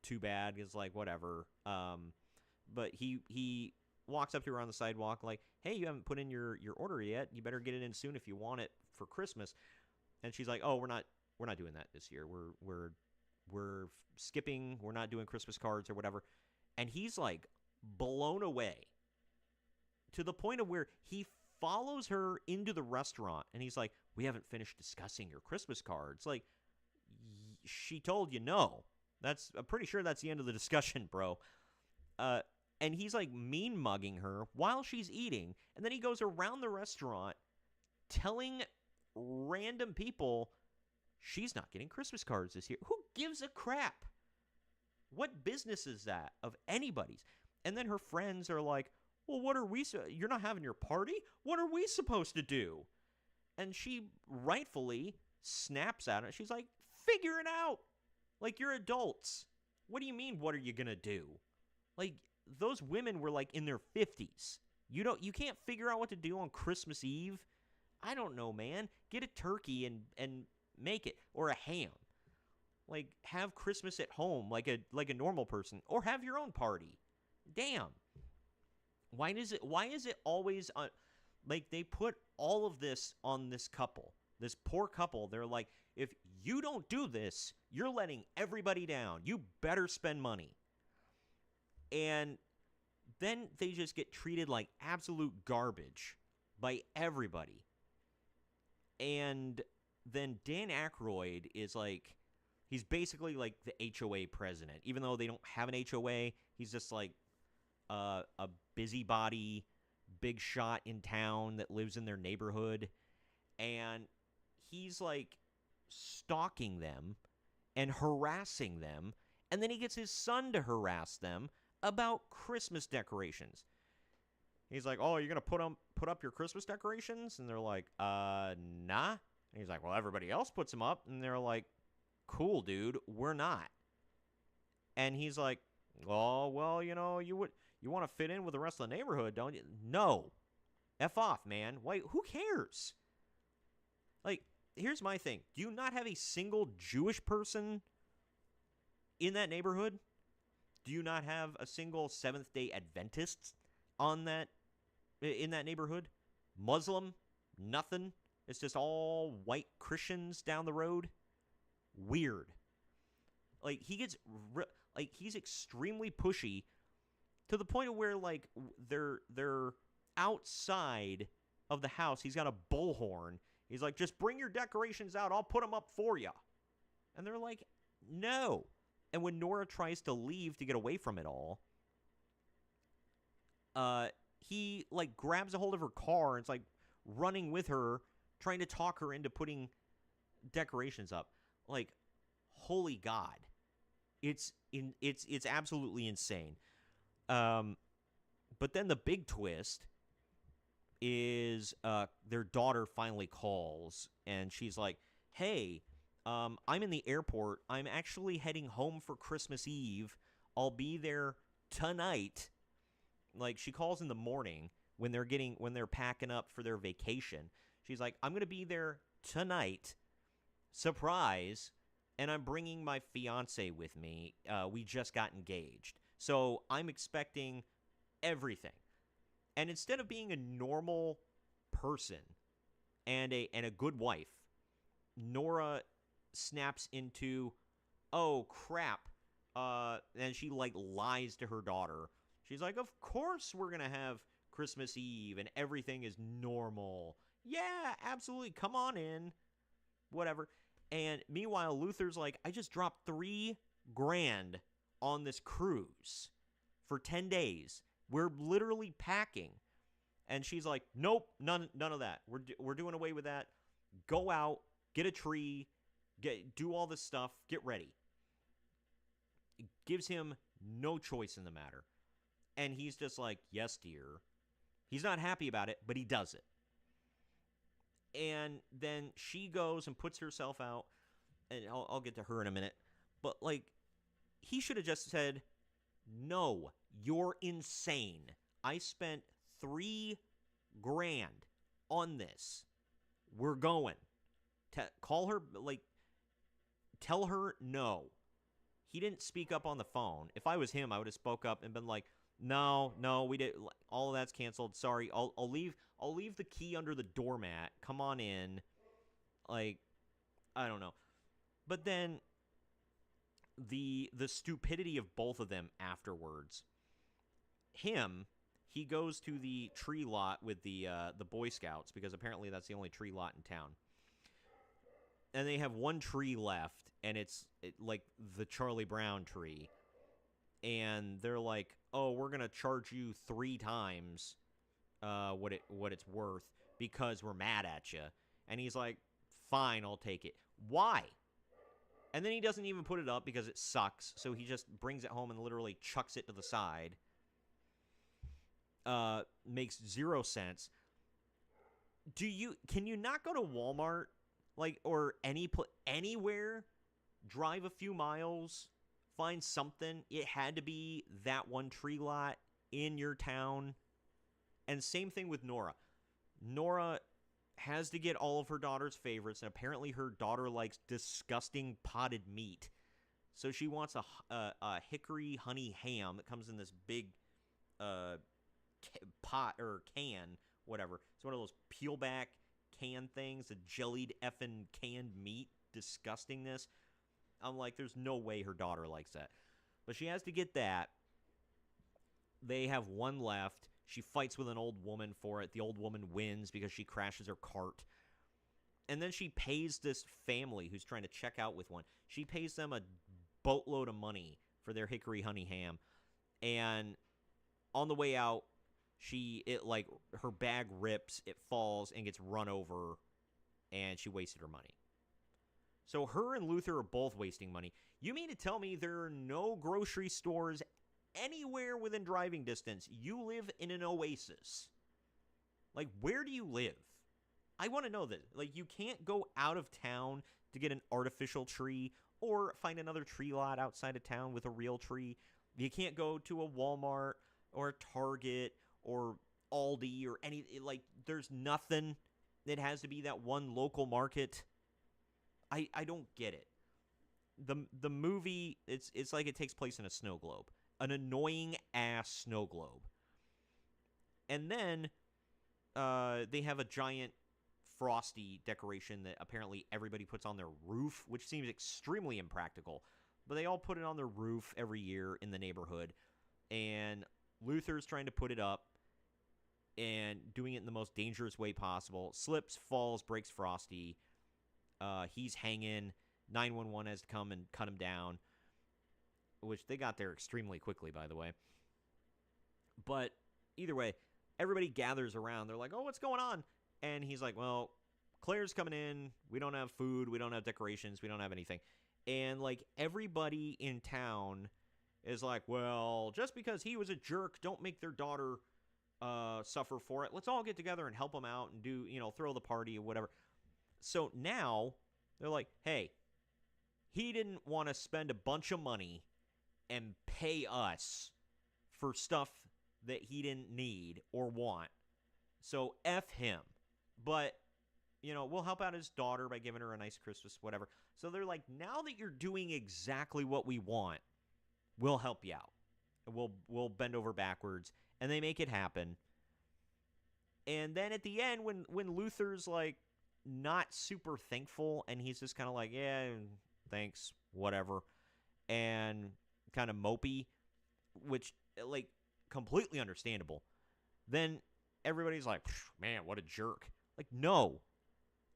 too bad. It's like, whatever. But he walks up to her on the sidewalk like, hey, you haven't put in your order yet. You better get it in soon if you want it for Christmas. And she's like, oh, we're not doing that this year. We're skipping. We're not doing Christmas cards or whatever. And he's like blown away to the point of where he follows her into the restaurant and he's like, we haven't finished discussing your Christmas cards. Like, she told you no. I'm pretty sure that's the end of the discussion, bro. And he's like mean mugging her while she's eating. And then he goes around the restaurant telling random people she's not getting Christmas cards this year. Who gives a crap? What business is that of anybody's? And then her friends are like, well, what are we? You're not having your party? What are we supposed to do? And she rightfully snaps at it. She's like, figure it out. Like, you're adults. What do you mean, what are you going to do? Like, those women were like in their 50s. You can't figure out what to do on Christmas Eve? I don't know, man. Get a turkey and make it, or a ham. Like, have Christmas at home like a normal person, or have your own party. Damn. Why is it always on, like, they put all of this on this couple, this poor couple? They're like, if you don't do this, you're letting everybody down. You better spend money. And then they just get treated like absolute garbage by everybody. And then Dan Aykroyd is like, he's basically like the HOA president. Even though they don't have an HOA, he's just like a busybody, big shot in town that lives in their neighborhood. And he's like stalking them and harassing them. And then he gets his son to harass them about Christmas decorations. He's like, oh, you're going to put up your Christmas decorations? And they're like, nah. And he's like, well, everybody else puts them up. And they're like, cool, dude, we're not. And he's like, oh, well, you want to fit in with the rest of the neighborhood, don't you? No. F off, man. Why, who cares? Like, here's my thing. Do you not have a single Jewish person in that neighborhood? Do you not have a single Seventh-day Adventist in that neighborhood? Muslim? Nothing? It's just all white Christians down the road? Weird. Like, he's extremely pushy to the point of where, like, they're outside of the house. He's got a bullhorn. He's like, just bring your decorations out. I'll put them up for you. And they're like, no. And when Nora tries to leave to get away from it all, he, like, grabs a hold of her car and it's like running with her, trying to talk her into putting decorations up. Like, holy God. It's absolutely insane. But then the big twist is their daughter finally calls and she's like, hey, I'm in the airport. I'm actually heading home for Christmas Eve. I'll be there tonight. Like, she calls in the morning when they're packing up for their vacation. She's like, I'm going to be there tonight. Surprise. And I'm bringing my fiance with me. We just got engaged. So I'm expecting everything. And instead of being a normal person and a good wife, Nora snaps into, oh, crap. And she, like, lies to her daughter. She's like, of course we're going to have Christmas Eve and everything is normal. Yeah, absolutely. Come on in. Whatever. And meanwhile, Luther's like, I just dropped $3,000 on this cruise for 10 days. We're literally packing. And she's like, nope, none of that. We're doing away with that. Go out, get a tree, do all this stuff, get ready. It gives him no choice in the matter. And he's just like, yes, dear. He's not happy about it, but he does it. And then she goes and puts herself out, and I'll get to her in a minute. But, like, he should have just said, no, you're insane. I spent $3,000 on this. We're going. Call her, like, tell her no. He didn't speak up on the phone. If I was him, I would have spoke up and been like, No, no, we did. All of that's canceled. Sorry, I'll leave the key under the doormat. Come on in. Like, I don't know. But then the stupidity of both of them afterwards. Him, he goes to the tree lot with the Boy Scouts because apparently that's the only tree lot in town. And they have one tree left, and it's like the Charlie Brown tree. And they're like, "Oh, we're gonna charge you 3 times what it's worth because we're mad at you." And he's like, "Fine, I'll take it." Why? And then he doesn't even put it up because it sucks. So he just brings it home and literally chucks it to the side. Makes 0 sense. Can you not go to Walmart, like, or anywhere, drive a few miles, find something? It had to be that one tree lot in your town. And same thing with Nora. Nora has to get all of her daughter's favorites, and apparently her daughter likes disgusting potted meat. So she wants a hickory honey ham that comes in this big pot or can, whatever. It's one of those peel back can things, a jellied effing canned meat disgustingness. I'm like, there's no way her daughter likes that. But she has to get that. They have one left. She fights with an old woman for it. The old woman wins because she crashes her cart. And then she pays this family who's trying to check out with one. She pays them a boatload of money for their hickory honey ham. And on the way out, her bag rips, it falls, and gets run over, and she wasted her money. So her and Luther are both wasting money. You mean to tell me there are no grocery stores anywhere within driving distance? You live in an oasis. Like, where do you live? I want to know that. Like, you can't go out of town to get an artificial tree or find another tree lot outside of town with a real tree. You can't go to a Walmart or a Target or Aldi or any, like, there's nothing. It has to be that one local market. I don't get it. The movie, it's like it takes place in a snow globe. An annoying ass snow globe. And then they have a giant frosty decoration that apparently everybody puts on their roof, which seems extremely impractical. But they all put it on their roof every year in the neighborhood. And Luther's trying to put it up and doing it in the most dangerous way possible. Slips, falls, breaks Frosty. He's hanging. 911 has to come and cut him down, which they got there extremely quickly, by the way. But either way, everybody gathers around. They're like, "Oh, what's going on?" And he's like, "Well, Claire's coming in. We don't have food. We don't have decorations. We don't have anything." And, like, everybody in town is like, "Well, just because he was a jerk, don't make their daughter suffer for it. Let's all get together and help him out and do, throw the party or whatever." So now they're like, "Hey, he didn't want to spend a bunch of money and pay us for stuff that he didn't need or want. So F him. But, we'll help out his daughter by giving her a nice Christmas, whatever." So they're like, "Now that you're doing exactly what we want, we'll help you out. We'll bend over backwards." And they make it happen. And then at the end, when Luther's, like, not super thankful, and he's just kind of like, "Yeah, thanks, whatever," and kind of mopey, which, like, completely understandable, then everybody's like, "Man, what a jerk." Like, no.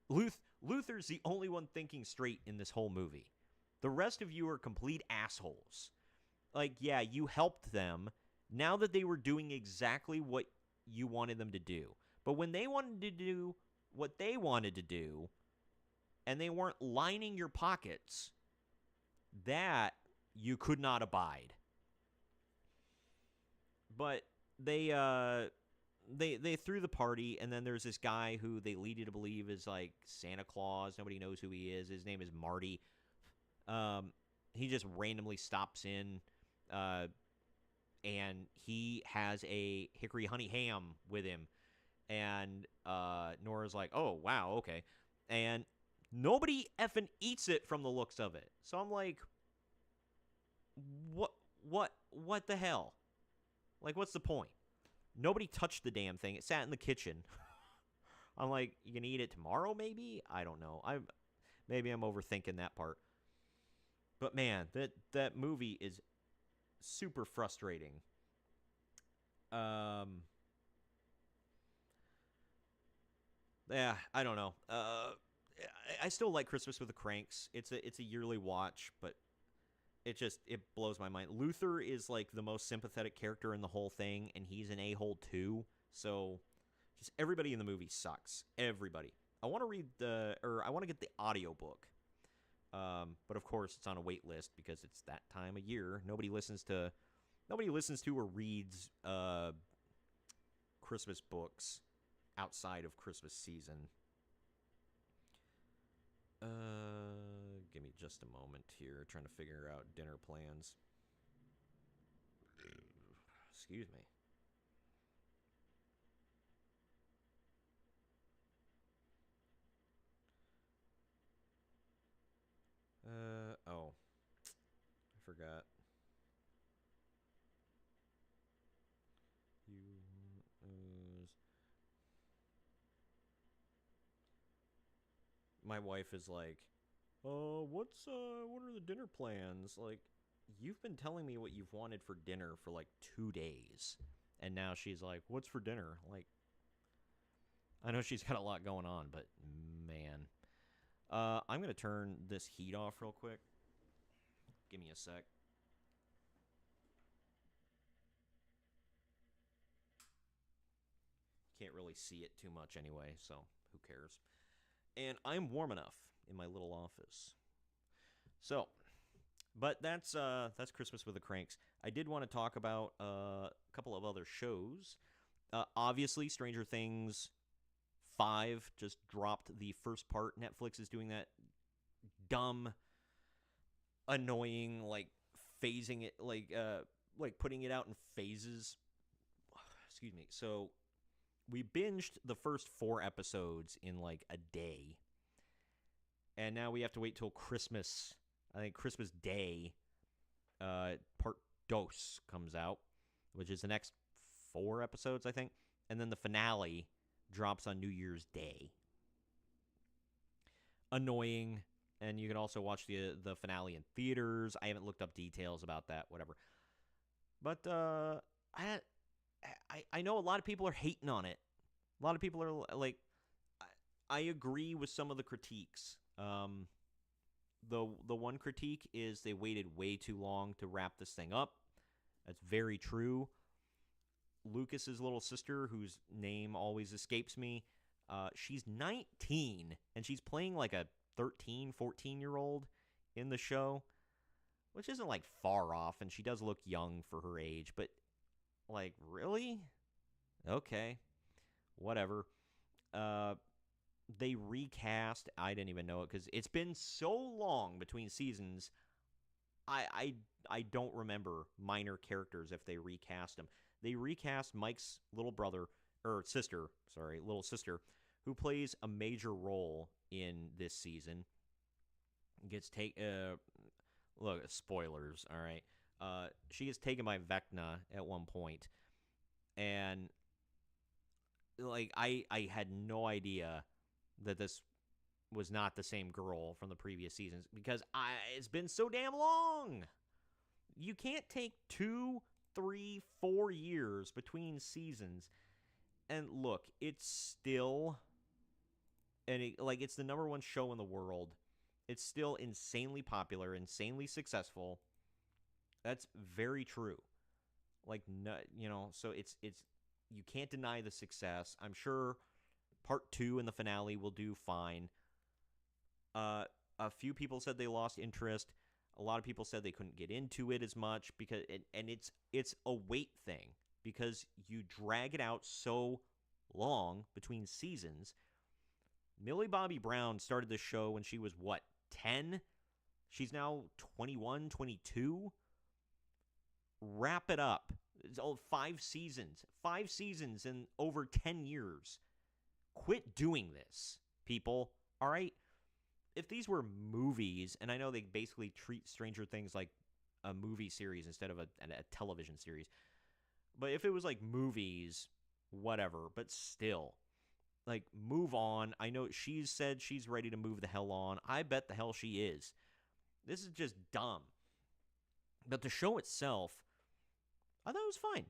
Luther's the only one thinking straight in this whole movie. The rest of you are complete assholes. Like, yeah, you helped them now that they were doing exactly what you wanted them to do. But when they wanted to do what they wanted to do, and they weren't lining your pockets, that you could not abide. But they threw the party, and then there's this guy who they lead you to believe is, like, Santa Claus. Nobody knows who he is. His name is Marty. He just randomly stops in, and he has a hickory honey ham with him. And Nora's like, "Oh, wow, okay." And nobody effing eats it from the looks of it. So I'm like, what the hell? Like, what's the point? Nobody touched the damn thing. It sat in the kitchen. I'm like, you can eat it tomorrow, maybe? I don't know. Maybe I'm overthinking that part. But man, that movie is super frustrating. Um, yeah, I don't know. I still like Christmas with the Cranks. It's a yearly watch, but it blows my mind. Luther is like the most sympathetic character in the whole thing, and he's an a-hole too. So just everybody in the movie sucks. Everybody. I want to I want to get the audiobook. But of course it's on a wait list because it's that time of year. Nobody listens to or reads Christmas books outside of Christmas season. Give me just a moment here, trying to figure out dinner plans. Excuse me. Oh, I forgot. You, my wife is like, what are the dinner plans? Like, you've been telling me what you've wanted for dinner for like 2 days. And now she's like, what's for dinner? Like, I know she's got a lot going on, but man. I'm going to turn this heat off real quick. Give me a sec. Can't really see it too much anyway, so who cares? And I'm warm enough in my little office. So, but that's Christmas with the Cranks. I did want to talk about a couple of other shows. Obviously, Stranger Things 5 just dropped the first part. Netflix is doing that dumb, annoying, like phasing it, like putting it out in phases. Excuse me. So we binged the first 4 episodes in like a day, and now we have to wait till Christmas. I think Christmas Day, part dos comes out, which is the next 4 episodes, I think, and then the finale drops on New Year's Day. Annoying, and you can also watch the finale in theaters. I haven't looked up details about that, whatever. But I know a lot of people are hating on it. A lot of people are like, I agree with some of the critiques. The one critique is they waited way too long to wrap this thing up. That's very true. Lucas's little sister, whose name always escapes me, she's 19, and she's playing like a 13, 14-year-old in the show, which isn't like far off, and she does look young for her age, but like, really? Okay. Whatever. They recast. I didn't even know it because it's been so long between seasons. I don't remember minor characters if they recast them. They recast Mike's little sister, who plays a major role in this season. Look, spoilers. All right. She gets taken by Vecna at one point, and like I had no idea that this was not the same girl from the previous seasons because it's been so damn long. You can't take 2, 3, 4 years between seasons. And look, it's still it's the number one show in the world. It's still insanely popular, insanely successful. That's very true. Like, no, so it's you can't deny the success. I'm sure part 2 and the finale will do fine. A few people said they lost interest. A lot of people said they couldn't get into it as much because it's a weight thing because you drag it out so long between seasons. Millie Bobby Brown started this show when she was 10? She's now 21, 22. Wrap it up. It's 5 seasons. 5 seasons in over 10 years. Quit doing this, people. All right? If these were movies, and I know they basically treat Stranger Things like a movie series instead of a television series, But if it was like movies, whatever. But still, like, move on. I know she's said she's ready to move the hell on. I bet the hell she is. This is just dumb. But the show itself, I thought it was fine.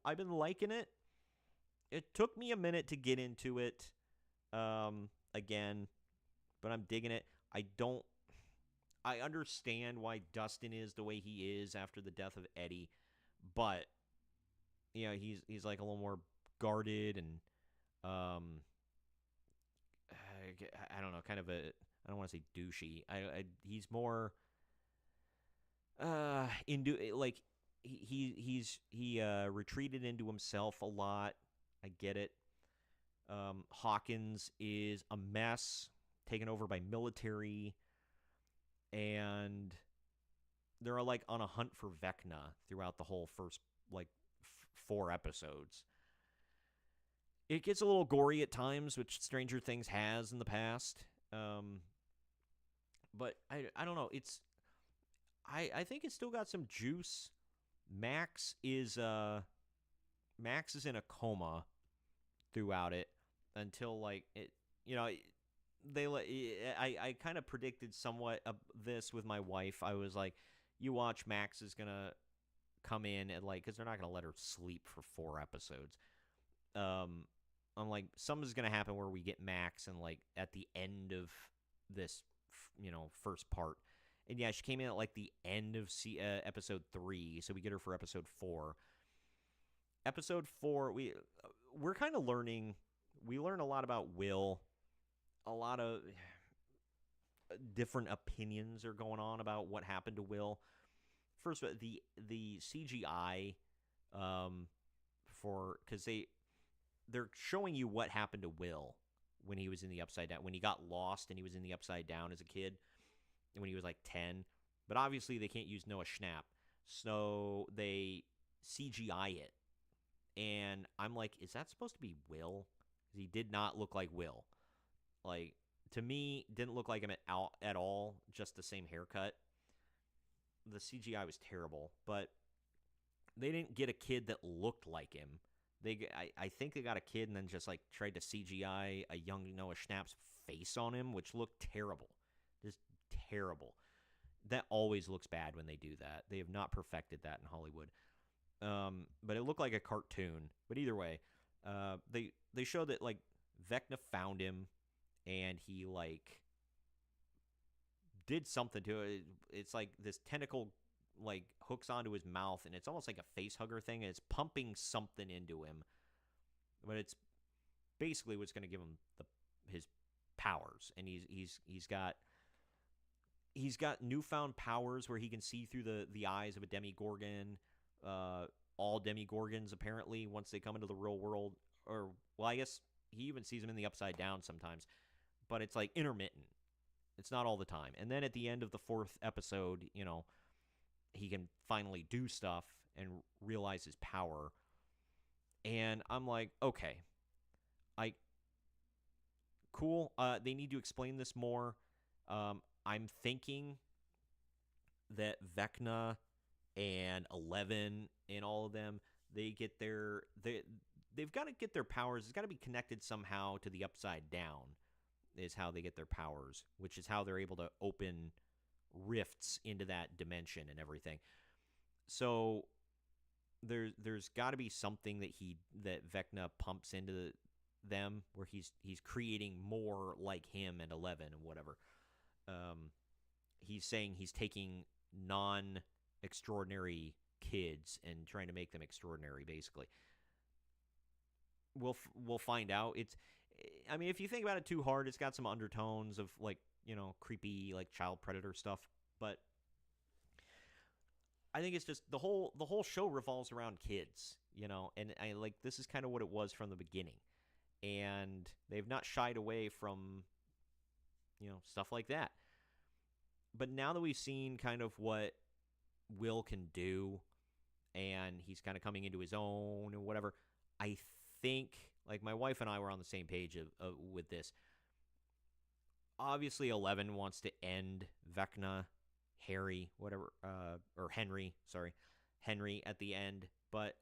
I've been liking it. It took me a minute to get into it, again, but I'm digging it. I understand why Dustin is the way he is after the death of Eddie, but he's like a little more guarded and I don't know, kind of a, I don't want to say douchey. He's more into, like, he retreated into himself a lot. I get it. Hawkins is a mess, taken over by military, and they're like on a hunt for Vecna throughout the whole first like 4 episodes. It gets a little gory at times, which Stranger Things has in the past. But I don't know. I think it's still got some juice. Max is in a coma throughout it until like it. I kind of predicted somewhat of this with my wife. I was like, you watch, Max is gonna come in and like, because they're not gonna let her sleep for 4 episodes. I'm like, something's gonna happen where we get Max and like at the end of this, first part. And yeah, she came in at like the end of episode 3, so we get her for episode 4. Episode 4, we're kind of learning. We learn a lot about Will. A lot of different opinions are going on about what happened to Will. First, the CGI, because they're showing you what happened to Will when he was in the Upside Down, when he got lost and he was in the Upside Down as a kid, and when he was like 10. But obviously they can't use Noah Schnapp, so they CGI it. And I'm like, is that supposed to be Will? He did not look like Will. Like, to me, didn't look like him at all, just the same haircut. The CGI was terrible, but they didn't get a kid that looked like him. I think they got a kid and then just like tried to CGI a young Noah Schnapp's face on him, which looked terrible. Just terrible. That always looks bad when they do that. They have not perfected that in Hollywood. But it looked like a cartoon. But either way, they show that like Vecna found him and he like did something to it. It's like this tentacle like hooks onto his mouth and it's almost like a face hugger thing and it's pumping something into him. But it's basically what's going to give him his powers. And he's got newfound powers where he can see through the eyes of a demigorgon. All demigorgons apparently once they come into the real world, or well, I guess he even sees them in the Upside Down sometimes, but it's like intermittent. It's not all the time. And then at the end of the 4th episode, he can finally do stuff and realize his power. And I'm like, okay, cool. They need to explain this more. I'm thinking that Vecna and 11 and all of them, they've got to get their powers. It's got to be connected somehow to the Upside Down is how they get their powers, which is how they're able to open rifts into that dimension and everything. So there's got to be something that Vecna pumps into them where he's creating more like him and 11 and whatever. He's saying he's taking non-extraordinary kids and trying to make them extraordinary, basically. We'll find out. I mean, if you think about it too hard, it's got some undertones of like, creepy like child predator stuff, but I think it's just the whole show revolves around kids, and I like this is kind of what it was from the beginning. And they've not shied away from stuff like that. But now that we've seen kind of what Will can do and he's kind of coming into his own and whatever, I think like my wife and I were on the same page with this. Obviously 11 wants to end Vecna, Harry, whatever, or Henry, sorry, Henry at the end, but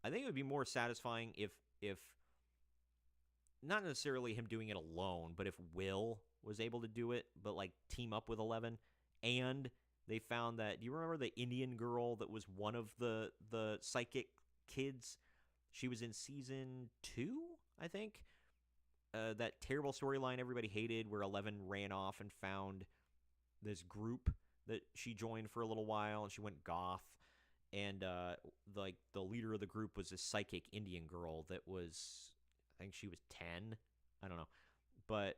I think it would be more satisfying if not necessarily him doing it alone, but if Will was able to do it, but like team up with 11, and they found that. Do you remember the Indian girl that was one of the psychic kids? She was in season 2, I think. That terrible storyline everybody hated, where 11 ran off and found this group that she joined for a little while, and she went goth. And like the leader of the group was this psychic Indian girl that was, I think she was 10. I don't know, but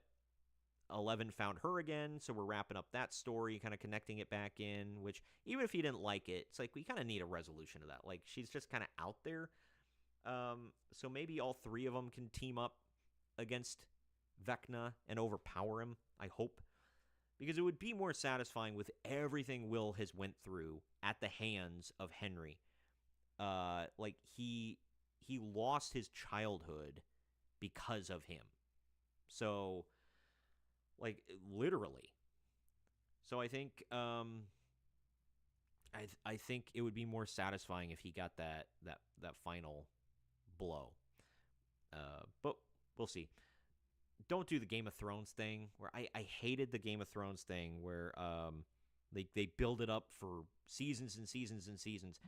11 found her again, so we're wrapping up that story, kind of connecting it back in, which even if you didn't like it, it's like we kind of need a resolution to that. Like, she's just kind of out there. So maybe all three of them can team up against Vecna and overpower him, I hope. Because it would be more satisfying with everything Will has went through at the hands of Henry. Like, he lost his childhood because of him. So, like, literally. So I think I think it would be more satisfying if he got that final blow. But we'll see. Don't do the Game of Thrones thing, where I hated the Game of Thrones thing where they build it up for seasons and seasons and seasons.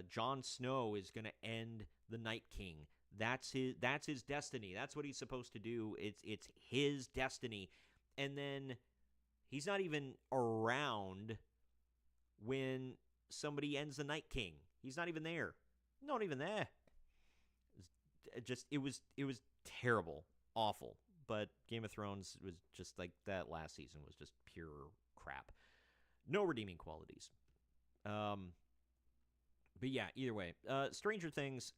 Jon Snow is going to end the Night King. That's his destiny. That's what he's supposed to do. It's his destiny. And then he's not even around when somebody ends the Night King. He's not even there. Not even there. It was terrible, awful. But Game of Thrones was just like that last season was just pure crap. No redeeming qualities. But yeah, either way, Stranger Things,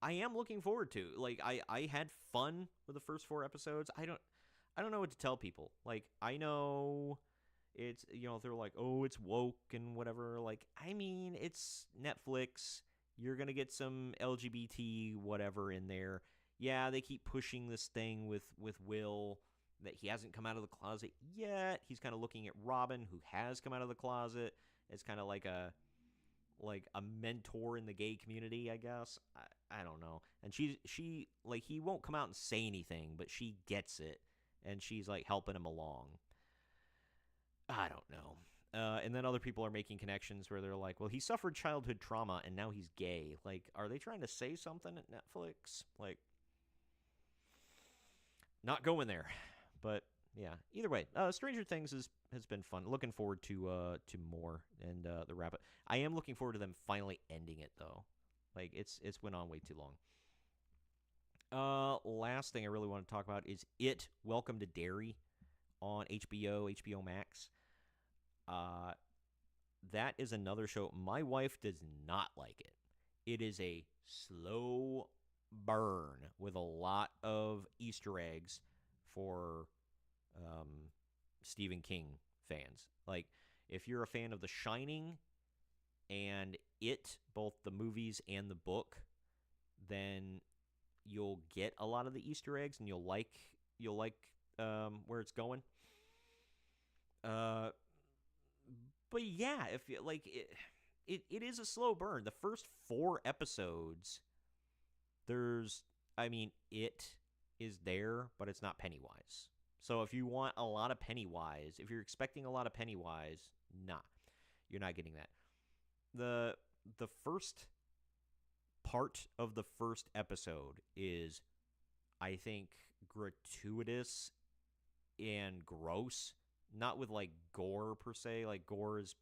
I am looking forward to. Like, I had fun with the first 4 episodes. I don't know what to tell people. Like, I know it's, they're like, oh, it's woke and whatever. Like, I mean, it's Netflix. You're going to get some LGBT whatever in there. Yeah, they keep pushing this thing with Will, that he hasn't come out of the closet yet. He's kind of looking at Robin, who has come out of the closet. It's kind of like a mentor in the gay community, I guess. I don't know. And she like, he won't come out and say anything, but she gets it, and she's like helping him along. I don't know. And then other people are making connections where they're like, well, he suffered childhood trauma and now he's gay. Like, are they trying to say something at Netflix? Like, not going there. But yeah, either way, Stranger Things has been fun. Looking forward to more and the wrap up. I am looking forward to them finally ending it though. Like, it's went on way too long. Last thing I really want to talk about is It, Welcome to Derry on HBO Max. That is another show. My wife does not like it. It is a slow burn with a lot of Easter eggs for Stephen King fans. Like, if you're a fan of The Shining and It, both the movies and the book, then you'll get a lot of the Easter eggs and you'll like where it's going. But yeah, if you like it is a slow burn. The first 4 episodes, it is there, but it's not Pennywise. So if you want a lot of Pennywise, if you're expecting a lot of Pennywise, nah, you're not getting that. The first part of the first episode is, I think, gratuitous and gross. Not with, like, gore, per se. Like, gore is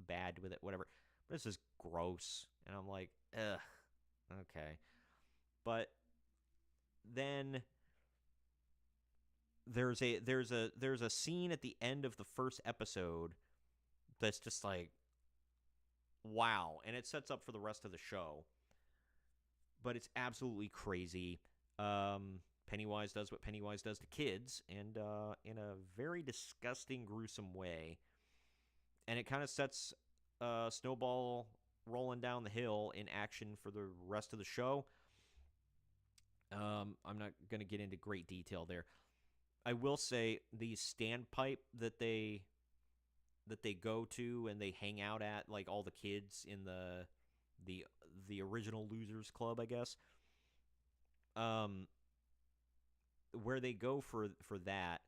bad with it, whatever. But this is gross. And I'm like, ugh, okay. But then there's a scene at the end of the first episode that's just like, wow. And it sets up for the rest of the show. But it's absolutely crazy. Pennywise does what Pennywise does to kids, and in a very disgusting, gruesome way. And it kind of sets Snowball rolling down the hill in action for the rest of the show. I'm not going to get into great detail there. I will say the standpipe that they go to and they hang out at, like all the kids in the the the original Losers Club, I guess. Um, where they go for that,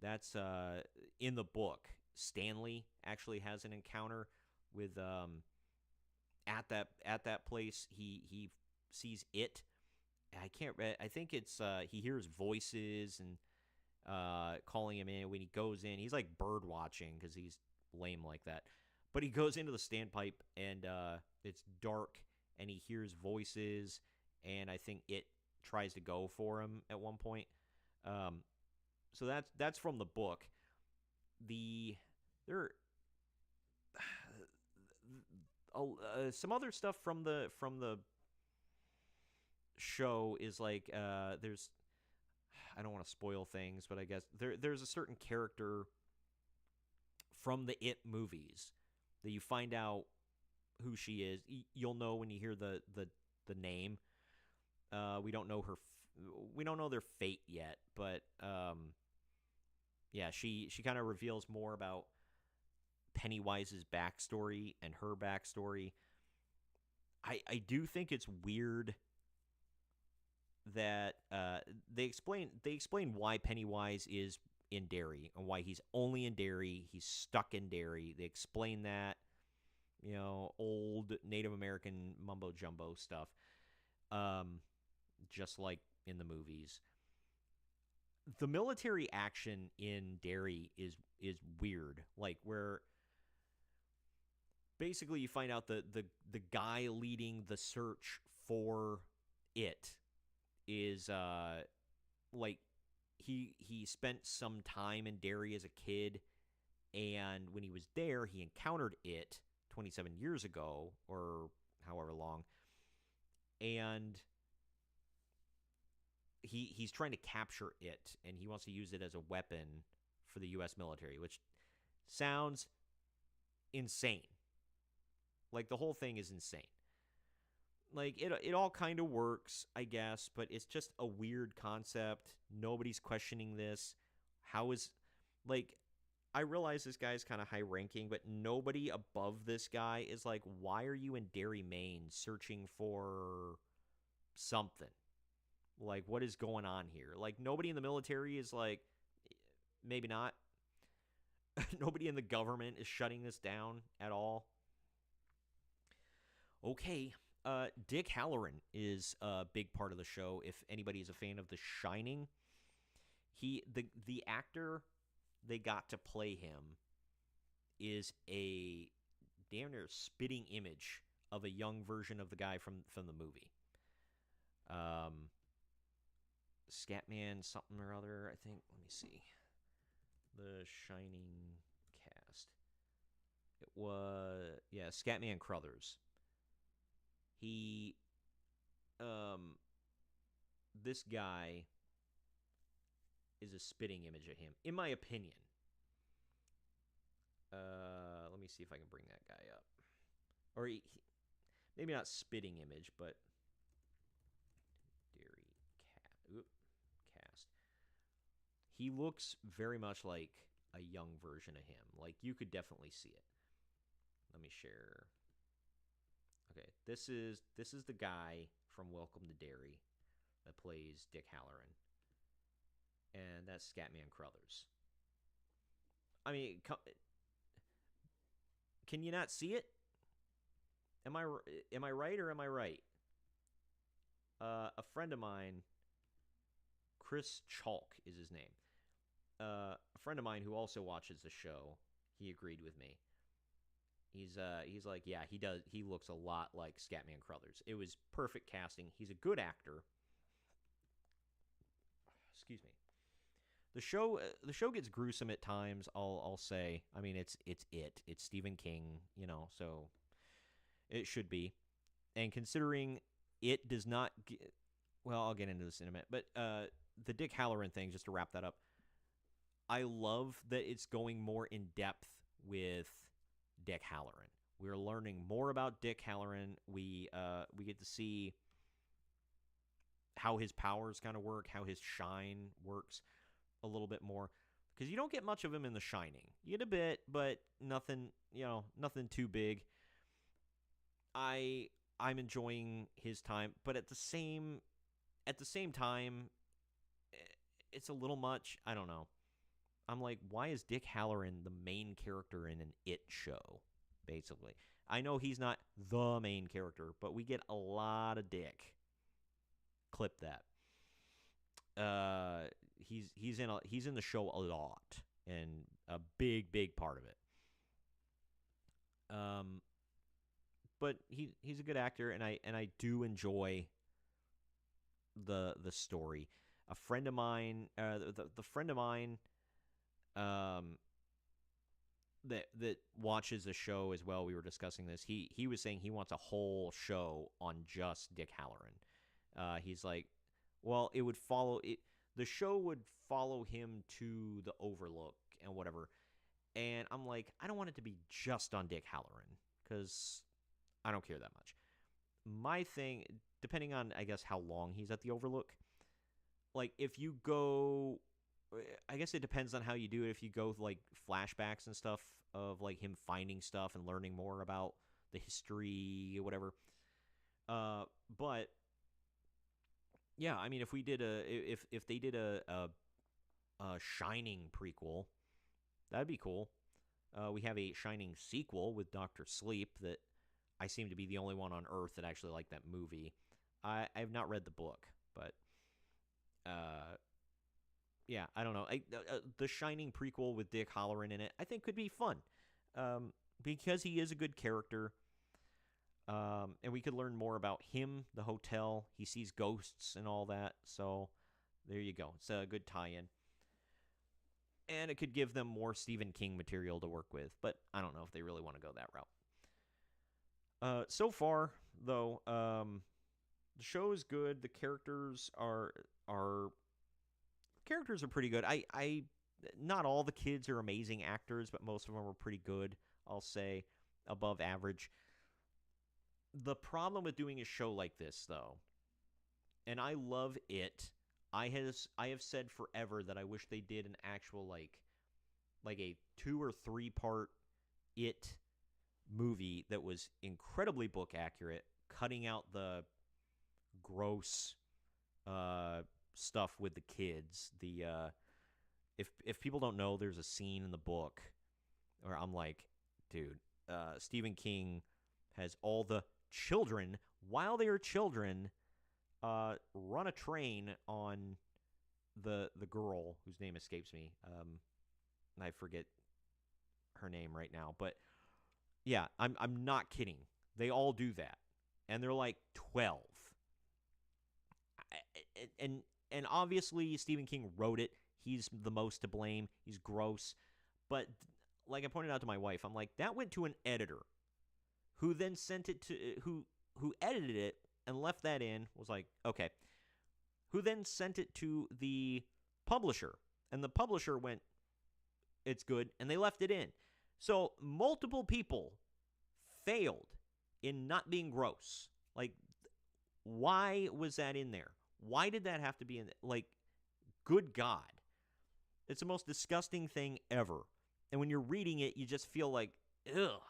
that's in the book. Stanley actually has an encounter with at that place. He sees it. I can't. I think it's he hears voices and calling him in. When he goes in, he's like bird watching because he's lame like that. But he goes into the standpipe and it's dark and he hears voices and I think it tries to go for him at one point. Um, so that's from the book. The there some other stuff from the show is like there's I don't want to spoil things, but I guess there's a certain character from the It movies that you find out who she is. You'll know when you hear the name. We don't know her. We don't know their fate yet, but yeah, she kind of reveals more about Pennywise's backstory and her backstory. I do think it's weird that they explain why Pennywise is in Derry and why he's only in Derry. He's stuck in Derry. They explain that, old Native American mumbo jumbo stuff, just like in the movies. The military action in Derry is weird, like where basically you find out the guy leading the search for it is like he spent some time in Derry as a kid, and when he was there he encountered it 27 years ago or however long, and he's trying to capture it and he wants to use it as a weapon for the US military, which sounds insane. Like the whole thing is insane. Like it all kind of works, I guess, but it's just a weird concept. Nobody's questioning this. How is like I realize this guy's kind of high ranking, but nobody above this guy is like, why are you in Derry, Maine searching for something? Like, what is going on here? Like, nobody in the military is like, maybe not. Nobody in the government is shutting this down at all. Okay. Dick Halloran is a big part of the show. If anybody is a fan of The Shining, the actor they got to play him is a damn near spitting image of a young version of the guy from the movie. Scatman something or other, I think. Let me see. The Shining cast. It was Scatman Crothers. He this guy is a spitting image of him, in my opinion. Let me see if I can bring that guy up. Or maybe not spitting image, but Derry cast. He looks very much like a young version of him. Like you could definitely see it. Let me share. Okay, this is the guy from Welcome to Derry that plays Dick Halloran, and that's Scatman Crothers. I mean, can you not see it? Am I right or am I right? A friend of mine, Chris Chalk is his name. A friend of mine who also watches the show, he agreed with me. He's like, yeah, he does. He looks a lot like Scatman Crothers. It was perfect casting. He's a good actor. Excuse me. The show gets gruesome at times. I'll say. I mean, it's Stephen King, so it should be. And considering it does not, well, I'll get into this in a minute. But the Dick Halloran thing, just to wrap that up, I love that it's going more in depth with Dick Halloran. We're learning more about Dick Halloran. We get to see how his powers kind of work, how his shine works a little bit more, because you don't get much of him in The Shining. You get a bit, but nothing, nothing too big. I I'm enjoying his time, but at the same time, it's a little much. I don't know. I'm like, why is Dick Halloran the main character in an It show? Basically, I know he's not the main character, but we get a lot of Dick. Clip that. He's in the show a lot and a big part of it. Um, but he's a good actor, and I do enjoy the story. A friend of mine, the friend of mine, um, that watches the show as well. We were discussing this. He was saying he wants a whole show on just Dick Halloran. He's like, well, it would follow it. The show would follow him to the Overlook and whatever. And I'm like, I don't want it to be just on Dick Halloran because I don't care that much. My thing, depending on, I guess, how long he's at the Overlook, like if you go, I guess it depends on how you do it. If you go like flashbacks and stuff of like him finding stuff and learning more about the history or whatever. But yeah, I mean, if we did if they did a Shining prequel, that'd be cool. We have a Shining sequel with Doctor Sleep that I seem to be the only one on Earth that actually liked that movie. I have not read the book, but yeah, I don't know. The Shining prequel with Dick Halloran in it, I think could be fun because he is a good character. And we could learn more about him, the hotel. He sees ghosts and all that. So there you go. It's a good tie-in. And it could give them more Stephen King material to work with. But I don't know if they really want to go that route. So far, though, the show is good. The characters are pretty good. I not all the kids are amazing actors, but most of them are pretty good. I'll say above average. The problem with doing a show like this, though, and I love it. I have said forever that I wish they did an actual like a 2 or 3 part It movie that was incredibly book accurate, cutting out the gross stuff with the kids. The if people don't know, there's a scene in the book where I'm like, dude, Stephen King has all the children, while they are children, run a train on the girl whose name escapes me. I forget her name right now, but yeah, I'm not kidding. They all do that, and they're like 12. And obviously Stephen King wrote it. He's the most to blame. He's gross, but like I pointed out to my wife, I'm like, that went to an editor who then sent it to who edited it and left that in, was like, okay, who then sent it to the publisher, and the publisher went, it's good, and they left it in. So multiple people failed in not being gross. Like, why was that in there? Why did that have to be in there? Like, good God. It's the most disgusting thing ever. And when you're reading it, you just feel like, ugh.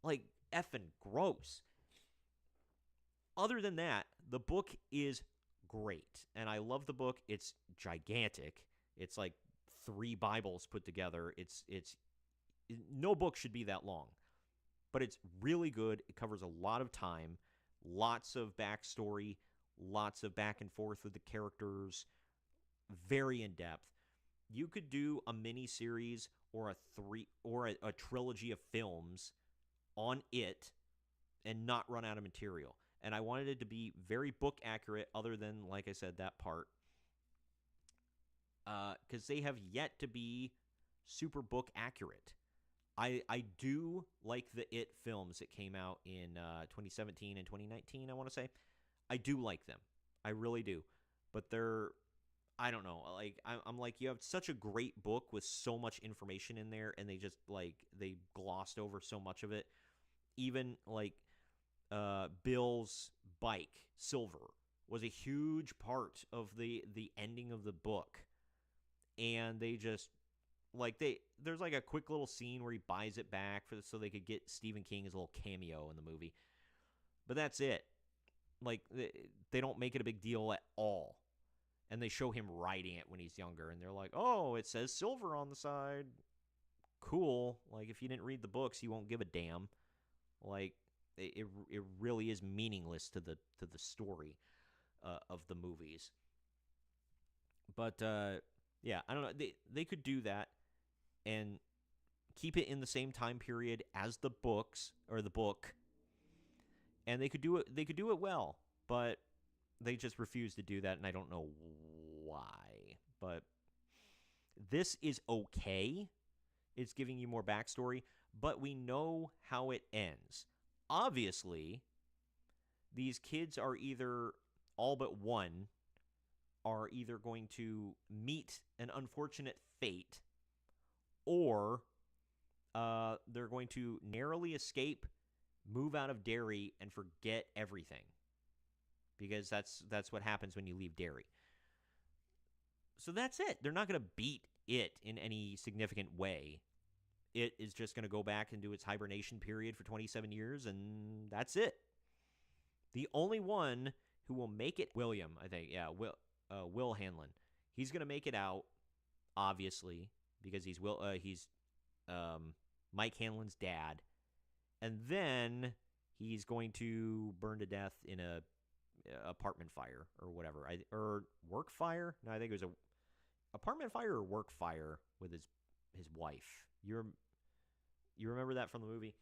Like, effing gross. Other than that, the book is great. And I love the book. It's gigantic. It's like 3 Bibles put together. It's no book should be that long. But it's really good. It covers a lot of time. Lots of backstory. Lots of back and forth with the characters. Very in-depth. You could do a mini-series or a trilogy of films on it and not run out of material. And I wanted it to be very book accurate, other than, like I said, that part. Because they have yet to be super book accurate. I do like the It films that came out in 2017 and 2019, I want to say. I do like them. I really do. But they're, I don't know. Like, I'm like, you have such a great book with so much information in there, and they just, like, they glossed over so much of it. Even, like, Bill's bike, Silver, was a huge part of the ending of the book. And they just, like, there's like a quick little scene where he buys it back so they could get Stephen King as a little cameo in the movie. but that's it. Like they don't make it a big deal at all, and they show him riding it when he's younger, and they're like, "Oh, it says silver on the side. Cool." Like if you didn't read the books, you won't give a damn. Like it really is meaningless to the story of the movies. But yeah, I don't know. They could do that and keep it in the same time period as the books or the book, and they could do it. They could do it well, but they just refuse to do that, and I don't know why. But this is okay. It's giving you more backstory, but we know how it ends. Obviously, these kids are either all but one are either going to meet an unfortunate fate or they're going to narrowly escape, move out of Derry, and forget everything. Because that's what happens when you leave Derry. So that's it. They're not going to beat it in any significant way. It is just going to go back into its hibernation period for 27 years, and that's it. The only one who will make it, William, I think, yeah, Will Hanlon. He's going to make it out, obviously, because he's Mike Hanlon's dad, and then he's going to burn to death in a apartment fire or whatever, or work fire. No, I think it was a apartment fire or work fire with his wife. You remember that from the movie?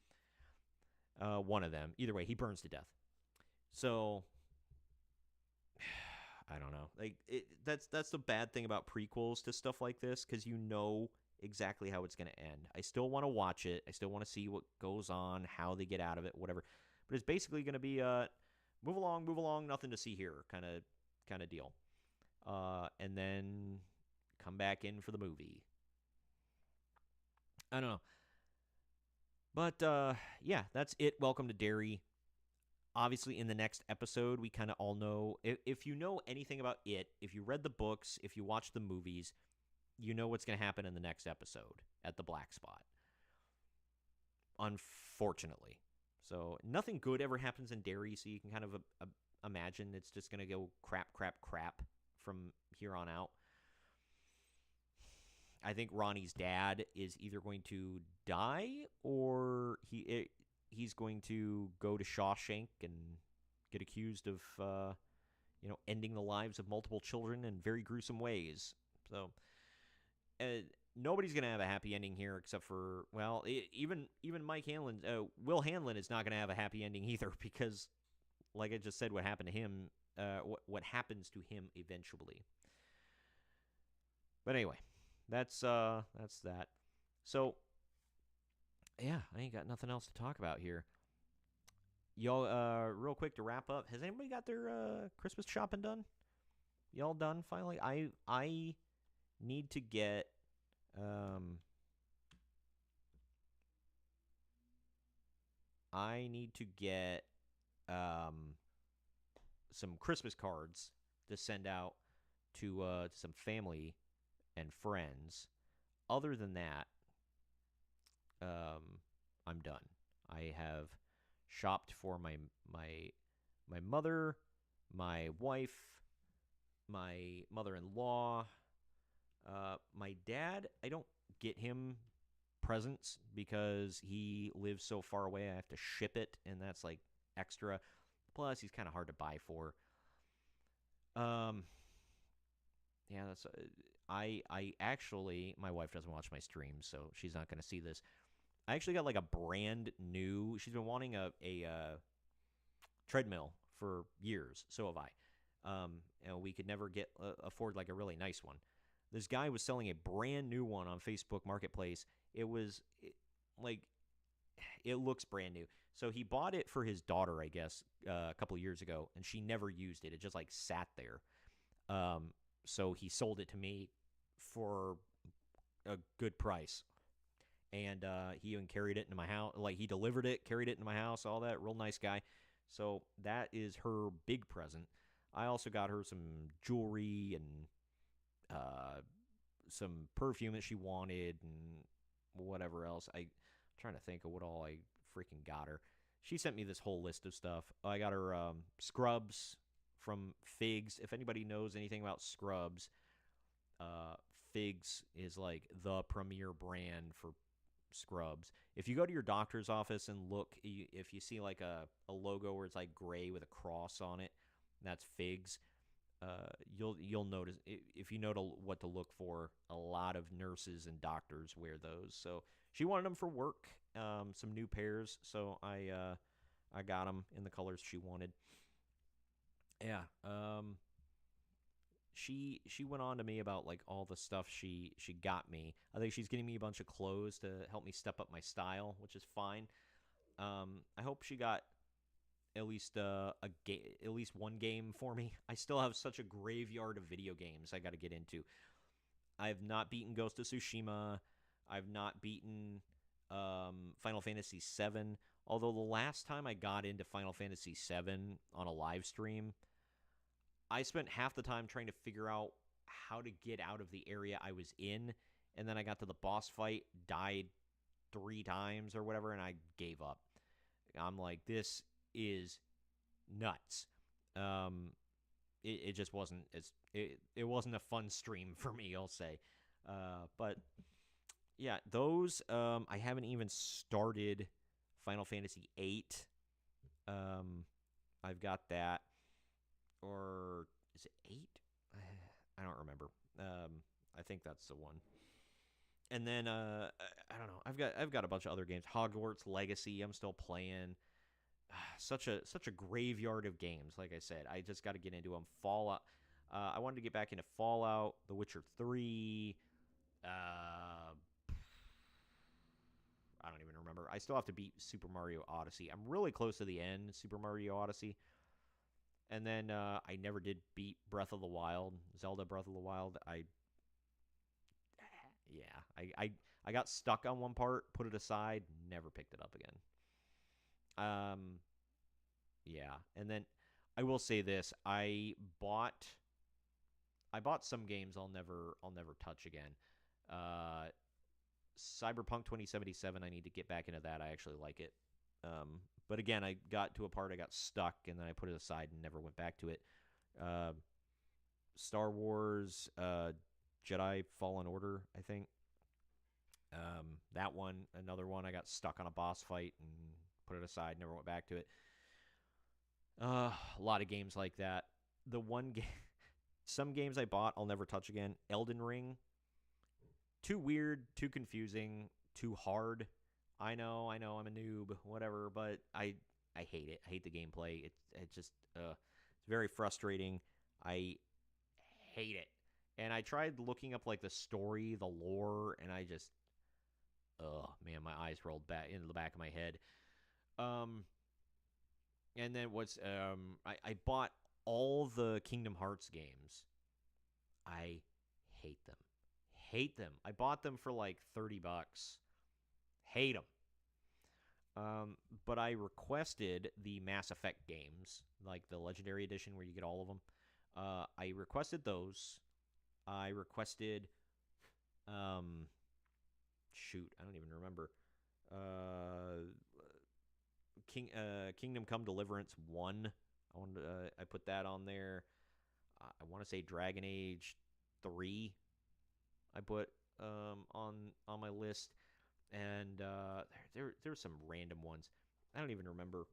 One of them. Either way, he burns to death. So I don't know. Like that's the bad thing about prequels to stuff like this, because you know exactly how it's going to end. I still want to watch it. I still want to see what goes on, how they get out of it, whatever. But it's basically going to be move along, nothing to see here kind of deal. And then come back in for the movie. I don't know. But yeah, that's it. Welcome to Derry. Obviously, in the next episode, we kind of all know. If you know anything about it, if you read the books, if you watch the movies, you know what's going to happen in the next episode at the Black Spot. Unfortunately. So nothing good ever happens in Derry, so you can kind of imagine it's just going to go crap from here on out. I think Ronnie's dad is either going to die or he's going to go to Shawshank and get accused of, ending the lives of multiple children in very gruesome ways. So nobody's going to have a happy ending here except for, well, even Mike Hanlon, Will Hanlon is not going to have a happy ending either because, like I just said, what happened to him, what happens to him eventually. But anyway, that's that. So, yeah, I ain't got nothing else to talk about here. Y'all, real quick to wrap up, has anybody got their Christmas shopping done? Y'all done finally? I need to get some Christmas cards to send out to some family and friends. Other than that, I'm done. I have shopped for my mother, my wife, my mother-in-law, my dad. I don't get him presents because he lives so far away. I have to ship it, and that's like extra. Plus, he's kind of hard to buy for. Yeah, that's. I actually, my wife doesn't watch my streams, so she's not going to see this. I actually got like a brand new. She's been wanting a treadmill for years. So have I. And we could never afford like a really nice one. This guy was selling a brand new one on Facebook Marketplace. It looks brand new. So he bought it for his daughter, I guess, a couple of years ago, and she never used it. It just like sat there. So he sold it to me for a good price. And he even carried it into my house. Like, he delivered it, carried it into my house, all that. Real nice guy. So that is her big present. I also got her some jewelry and some perfume that she wanted and whatever else. I'm trying to think of what all I freaking got her. she sent me this whole list of stuff. I got her scrubs from Figs. If anybody knows anything about scrubs, uh, Figs is like the premier brand for scrubs. If you go to your doctor's office and look, if you see like a logo where it's like gray with a cross on it, that's Figs. You'll notice if you know what to look for. A lot of nurses and doctors wear those. So she wanted them for work, some new pairs. So I got them in the colors she wanted. Yeah. She went on to me about like all the stuff she got me. I think she's getting me a bunch of clothes to help me step up my style, which is fine. I hope she got at least one game for me. I still have such a graveyard of video games I got to get into. I have not beaten Ghost of Tsushima. I've not beaten Final Fantasy VII. Although the last time I got into Final Fantasy VII on a live stream, I spent half the time trying to figure out how to get out of the area I was in, and then I got to the boss fight, died 3 times or whatever, and I gave up. I'm like, this is nuts. It just wasn't it wasn't a fun stream for me, I'll say. But yeah, those I haven't even started Final Fantasy VIII. I've got that, or is it 8? I don't remember. I think that's the one. And then I don't know. I've got a bunch of other games. Hogwarts Legacy, I'm still playing. Such a graveyard of games. Like I said, I just got to get into them. Fallout. I wanted to get back into Fallout, The Witcher 3. I don't even remember. I still have to beat Super Mario Odyssey. I'm really close to the end, Super Mario Odyssey. And then I never did beat Breath of the Wild, Zelda Breath of the Wild. I got stuck on one part, put it aside, never picked it up again. Yeah, and then I will say this: I bought some games I'll never touch again. Uh, Cyberpunk 2077. I need to get back into that. I actually like it. But again, I got to a part I got stuck, and then I put it aside and never went back to it. Uh, Star Wars Jedi Fallen Order, I think. That one, another one, I got stuck on a boss fight and put it aside, never went back to it. A lot of games like that. The one game, some games I bought, I'll never touch again. Elden Ring, too weird, too confusing, too hard. I'm a noob, whatever, but I hate it. I hate the gameplay. It just it's very frustrating. I hate it. And I tried looking up like the story, the lore, and I just man, my eyes rolled back into the back of my head. Um and then I bought all the Kingdom Hearts games. I hate them. Hate them. I bought them for like $30. Hate them. But I requested the Mass Effect games, like the Legendary Edition where you get all of them. I requested those. I requested, shoot, I don't even remember. Uh, Kingdom Come Deliverance 1. I put that on there. I want to say Dragon Age 3. I put on my list, and there's some random ones. I don't even remember.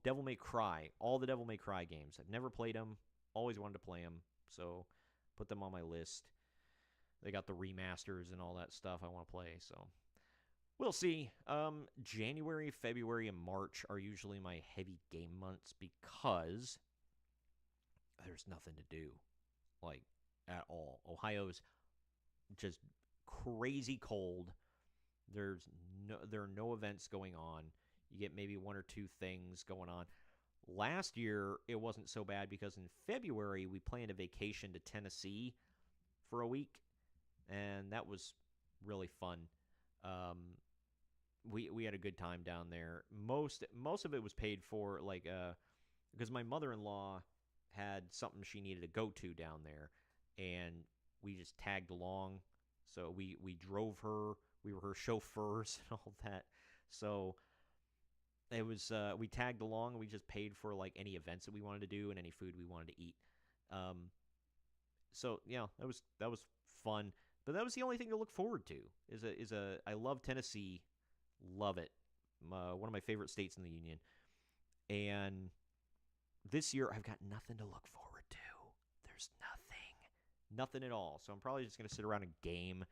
Devil May Cry. All the Devil May Cry games. I've never played them. Always wanted to play them, so put them on my list. They got the remasters and all that stuff I want to play, so we'll see. January, February, and March are usually my heavy game months because there's nothing to do, like, at all. Ohio's just crazy cold. There are no events going on. You get maybe one or two things going on. Last year, it wasn't so bad because in February, we planned a vacation to Tennessee for a week, and that was really fun. We had a good time down there. Most of it was paid for, like, because my mother-in-law had something she needed to go to down there, and we just tagged along. So we drove her. We were her chauffeurs and all that. So it was we tagged along. We just paid for like any events that we wanted to do and any food we wanted to eat. Um, so yeah, that was fun. But that was the only thing to look forward to. Is a I love Tennessee, love it. One of my favorite states in the union. And this year I've got nothing to look forward to. There's nothing at all. So I'm probably just gonna sit around and game.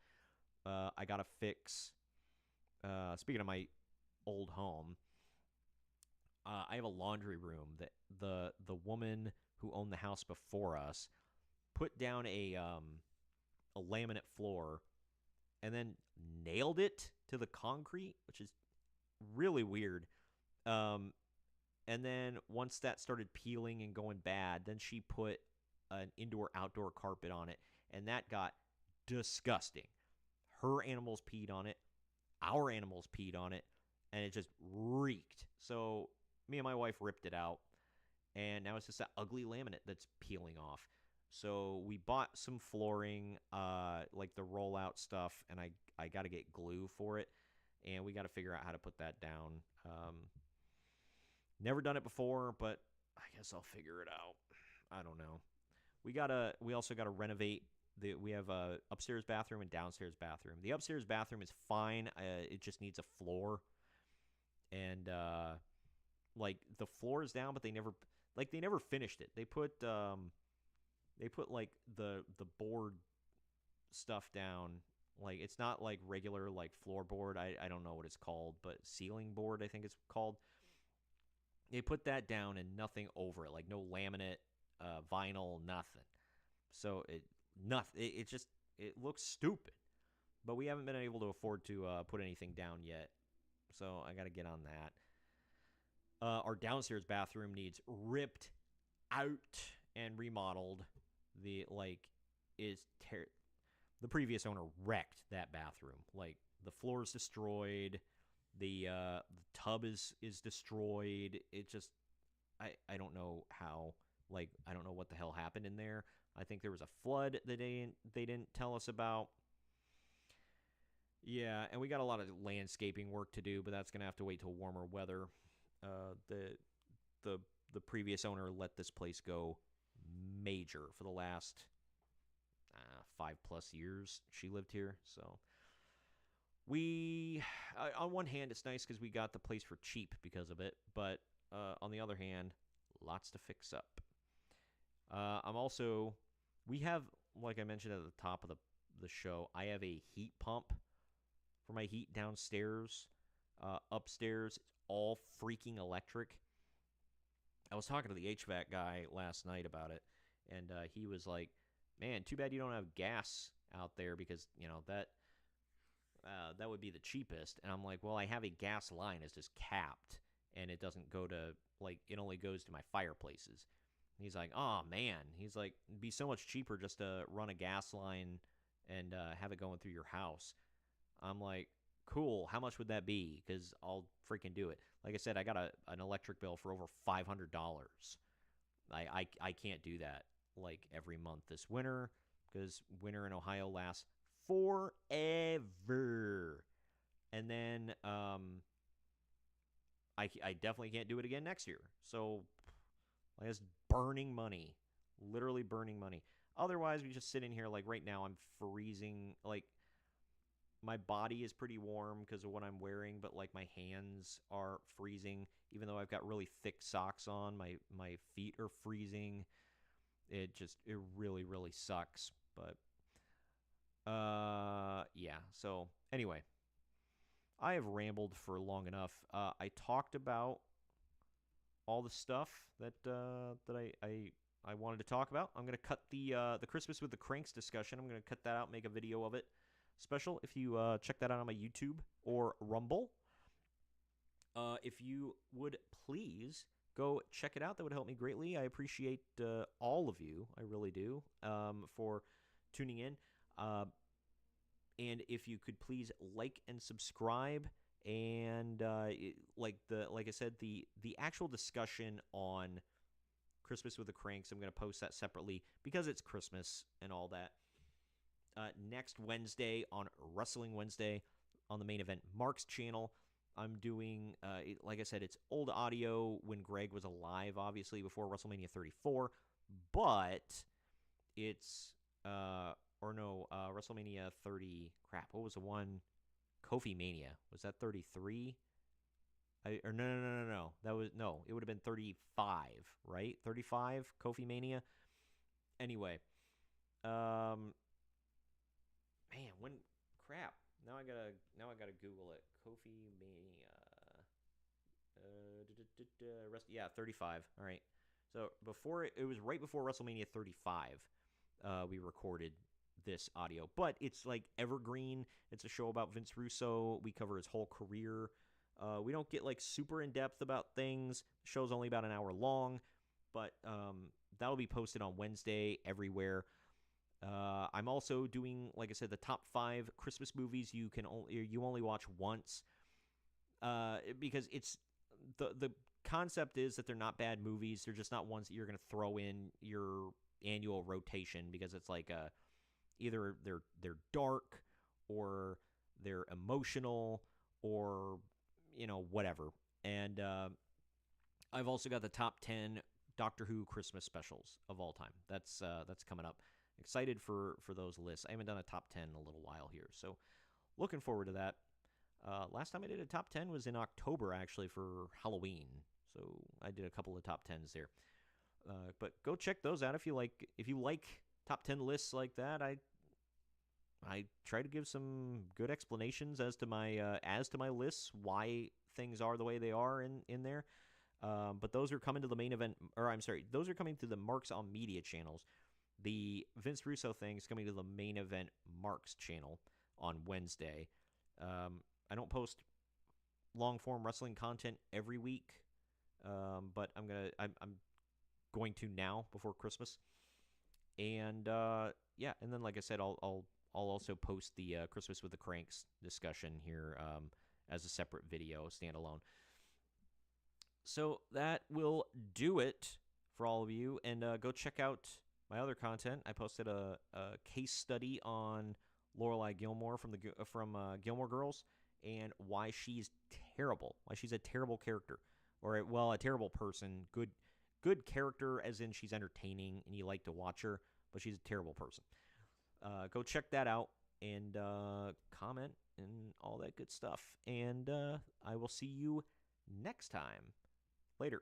I gotta fix. Speaking of my old home, I have a laundry room that the woman who owned the house before us put down a laminate floor and then nailed it to the concrete, which is really weird. Um, and then once that started peeling and going bad, then she put an indoor outdoor carpet on it, and that got disgusting. Her animals peed on it, our animals peed on it, and it just reeked. So me and my wife ripped it out, and now it's just that ugly laminate that's peeling off. So we bought some flooring, like the rollout stuff, and I got to get glue for it, and we got to figure out how to put that down. Never done it before, but I guess I'll figure it out. I don't know. We also gotta renovate. We have a upstairs bathroom and downstairs bathroom. The upstairs bathroom is fine. It just needs a floor, and like the floor is down, but they never finished it. They put like the board stuff down. Like it's not like regular like floorboard. I don't know what it's called, but ceiling board I think it's called. They put that down and nothing over it, like no laminate, vinyl, nothing. So it just it looks stupid. But we haven't been able to afford to put anything down yet, so I got to get on that. Our downstairs bathroom needs ripped out and remodeled. The like is the previous owner wrecked that bathroom. Like the floor is destroyed, the tub is destroyed. It just I don't know how. Like I don't know what the hell happened in there. I think there was a flood that they didn't tell us about. Yeah, and we got a lot of landscaping work to do, but that's gonna have to wait till warmer weather. The the previous owner let this place go major for the last 5+ years she lived here. So we, on one hand, it's nice because we got the place for cheap because of it, but on the other hand, lots to fix up. I'm also, we have, like I mentioned at the top of the show, I have a heat pump for my heat downstairs. Upstairs, it's all freaking electric. I was talking to the HVAC guy last night about it, and he was like, "Man, too bad you don't have gas out there because that would be the cheapest." And I'm like, "Well, I have a gas line. It's just capped, and it doesn't go to it only goes to my fireplaces." And he's like, "Oh man," he's like, "It'd be so much cheaper just to run a gas line and have it going through your house." I'm like, "Cool. How much would that be? Because I'll freaking do it." Like I said, I got an electric bill for over $500. I can't do that like every month this winter because winter in Ohio lasts forever. And then I definitely can't do it again next year. So I guess burning money, literally burning money. Otherwise, we just sit in here like right now. I'm freezing. Like my body is pretty warm because of what I'm wearing, but like my hands are freezing. Even though I've got really thick socks on, my feet are freezing. It really really sucks. But yeah. So anyway, I have rambled for long enough. I talked about all the stuff that I wanted to talk about. I'm gonna cut the Christmas with the Cranks discussion. I'm gonna cut that out, make a video of it special. If you check that out on my YouTube or Rumble, if you would please go check it out, that would help me greatly. I appreciate all of you. I really do, for tuning in. And if you could please like and subscribe, and like I said, the actual discussion on Christmas with the Cranks, I'm going to post that separately because it's Christmas and all that. Next Wednesday on Wrestling Wednesday on the Main Event Mark's channel, I'm doing, like I said, it's old audio when Greg was alive, obviously, before WrestleMania 34, but it's, or no, WrestleMania 30, crap, what was the one? Kofi Mania. Was that 33? Or no. That was, no, it would have been 35, right? 35, Kofi Mania. Anyway, um, man, when, crap. Now I gotta Google it. Kofi Mania. Yeah, 35. All right. So before it was right before WrestleMania 35, we recorded this audio, but it's like evergreen. It's a show about Vince Russo. We cover his whole career. We don't get like super in depth about things. The show's only about an hour long, but that'll be posted on Wednesday everywhere. I'm also doing, like I said, the top 5 Christmas movies you only watch once, because it's the concept is that they're not bad movies. They're just not ones that you're going to throw in your annual rotation, because it's like either they're dark, or they're emotional, or whatever. And I've also got the top 10 Doctor Who Christmas specials of all time. That's coming up. Excited for those lists. I haven't done a top 10 in a little while here, so looking forward to that. Last time I did a top 10 was in October, actually, for Halloween. So I did a couple of top 10s there. But go check those out if you like top 10 lists like that. I try to give some good explanations as to my lists, why things are the way they are in there. But those are coming to the main event, or I'm sorry, those are coming to the Marks on Media channels. The Vince Russo thing is coming to the main event Marks channel on Wednesday. I don't post long form wrestling content every week, but I'm going to now before Christmas, and yeah, and then like I said, I'll also post the Christmas with the Kranks discussion here as a separate video, standalone. So that will do it for all of you, and go check out my other content. I posted a case study on Lorelai Gilmore from Gilmore Girls, and why she's terrible, why she's a terrible character, or well, a terrible person. Good character as in she's entertaining and you like to watch her, but she's a terrible person. Go check that out, and comment and all that good stuff. And I will see you next time. Later.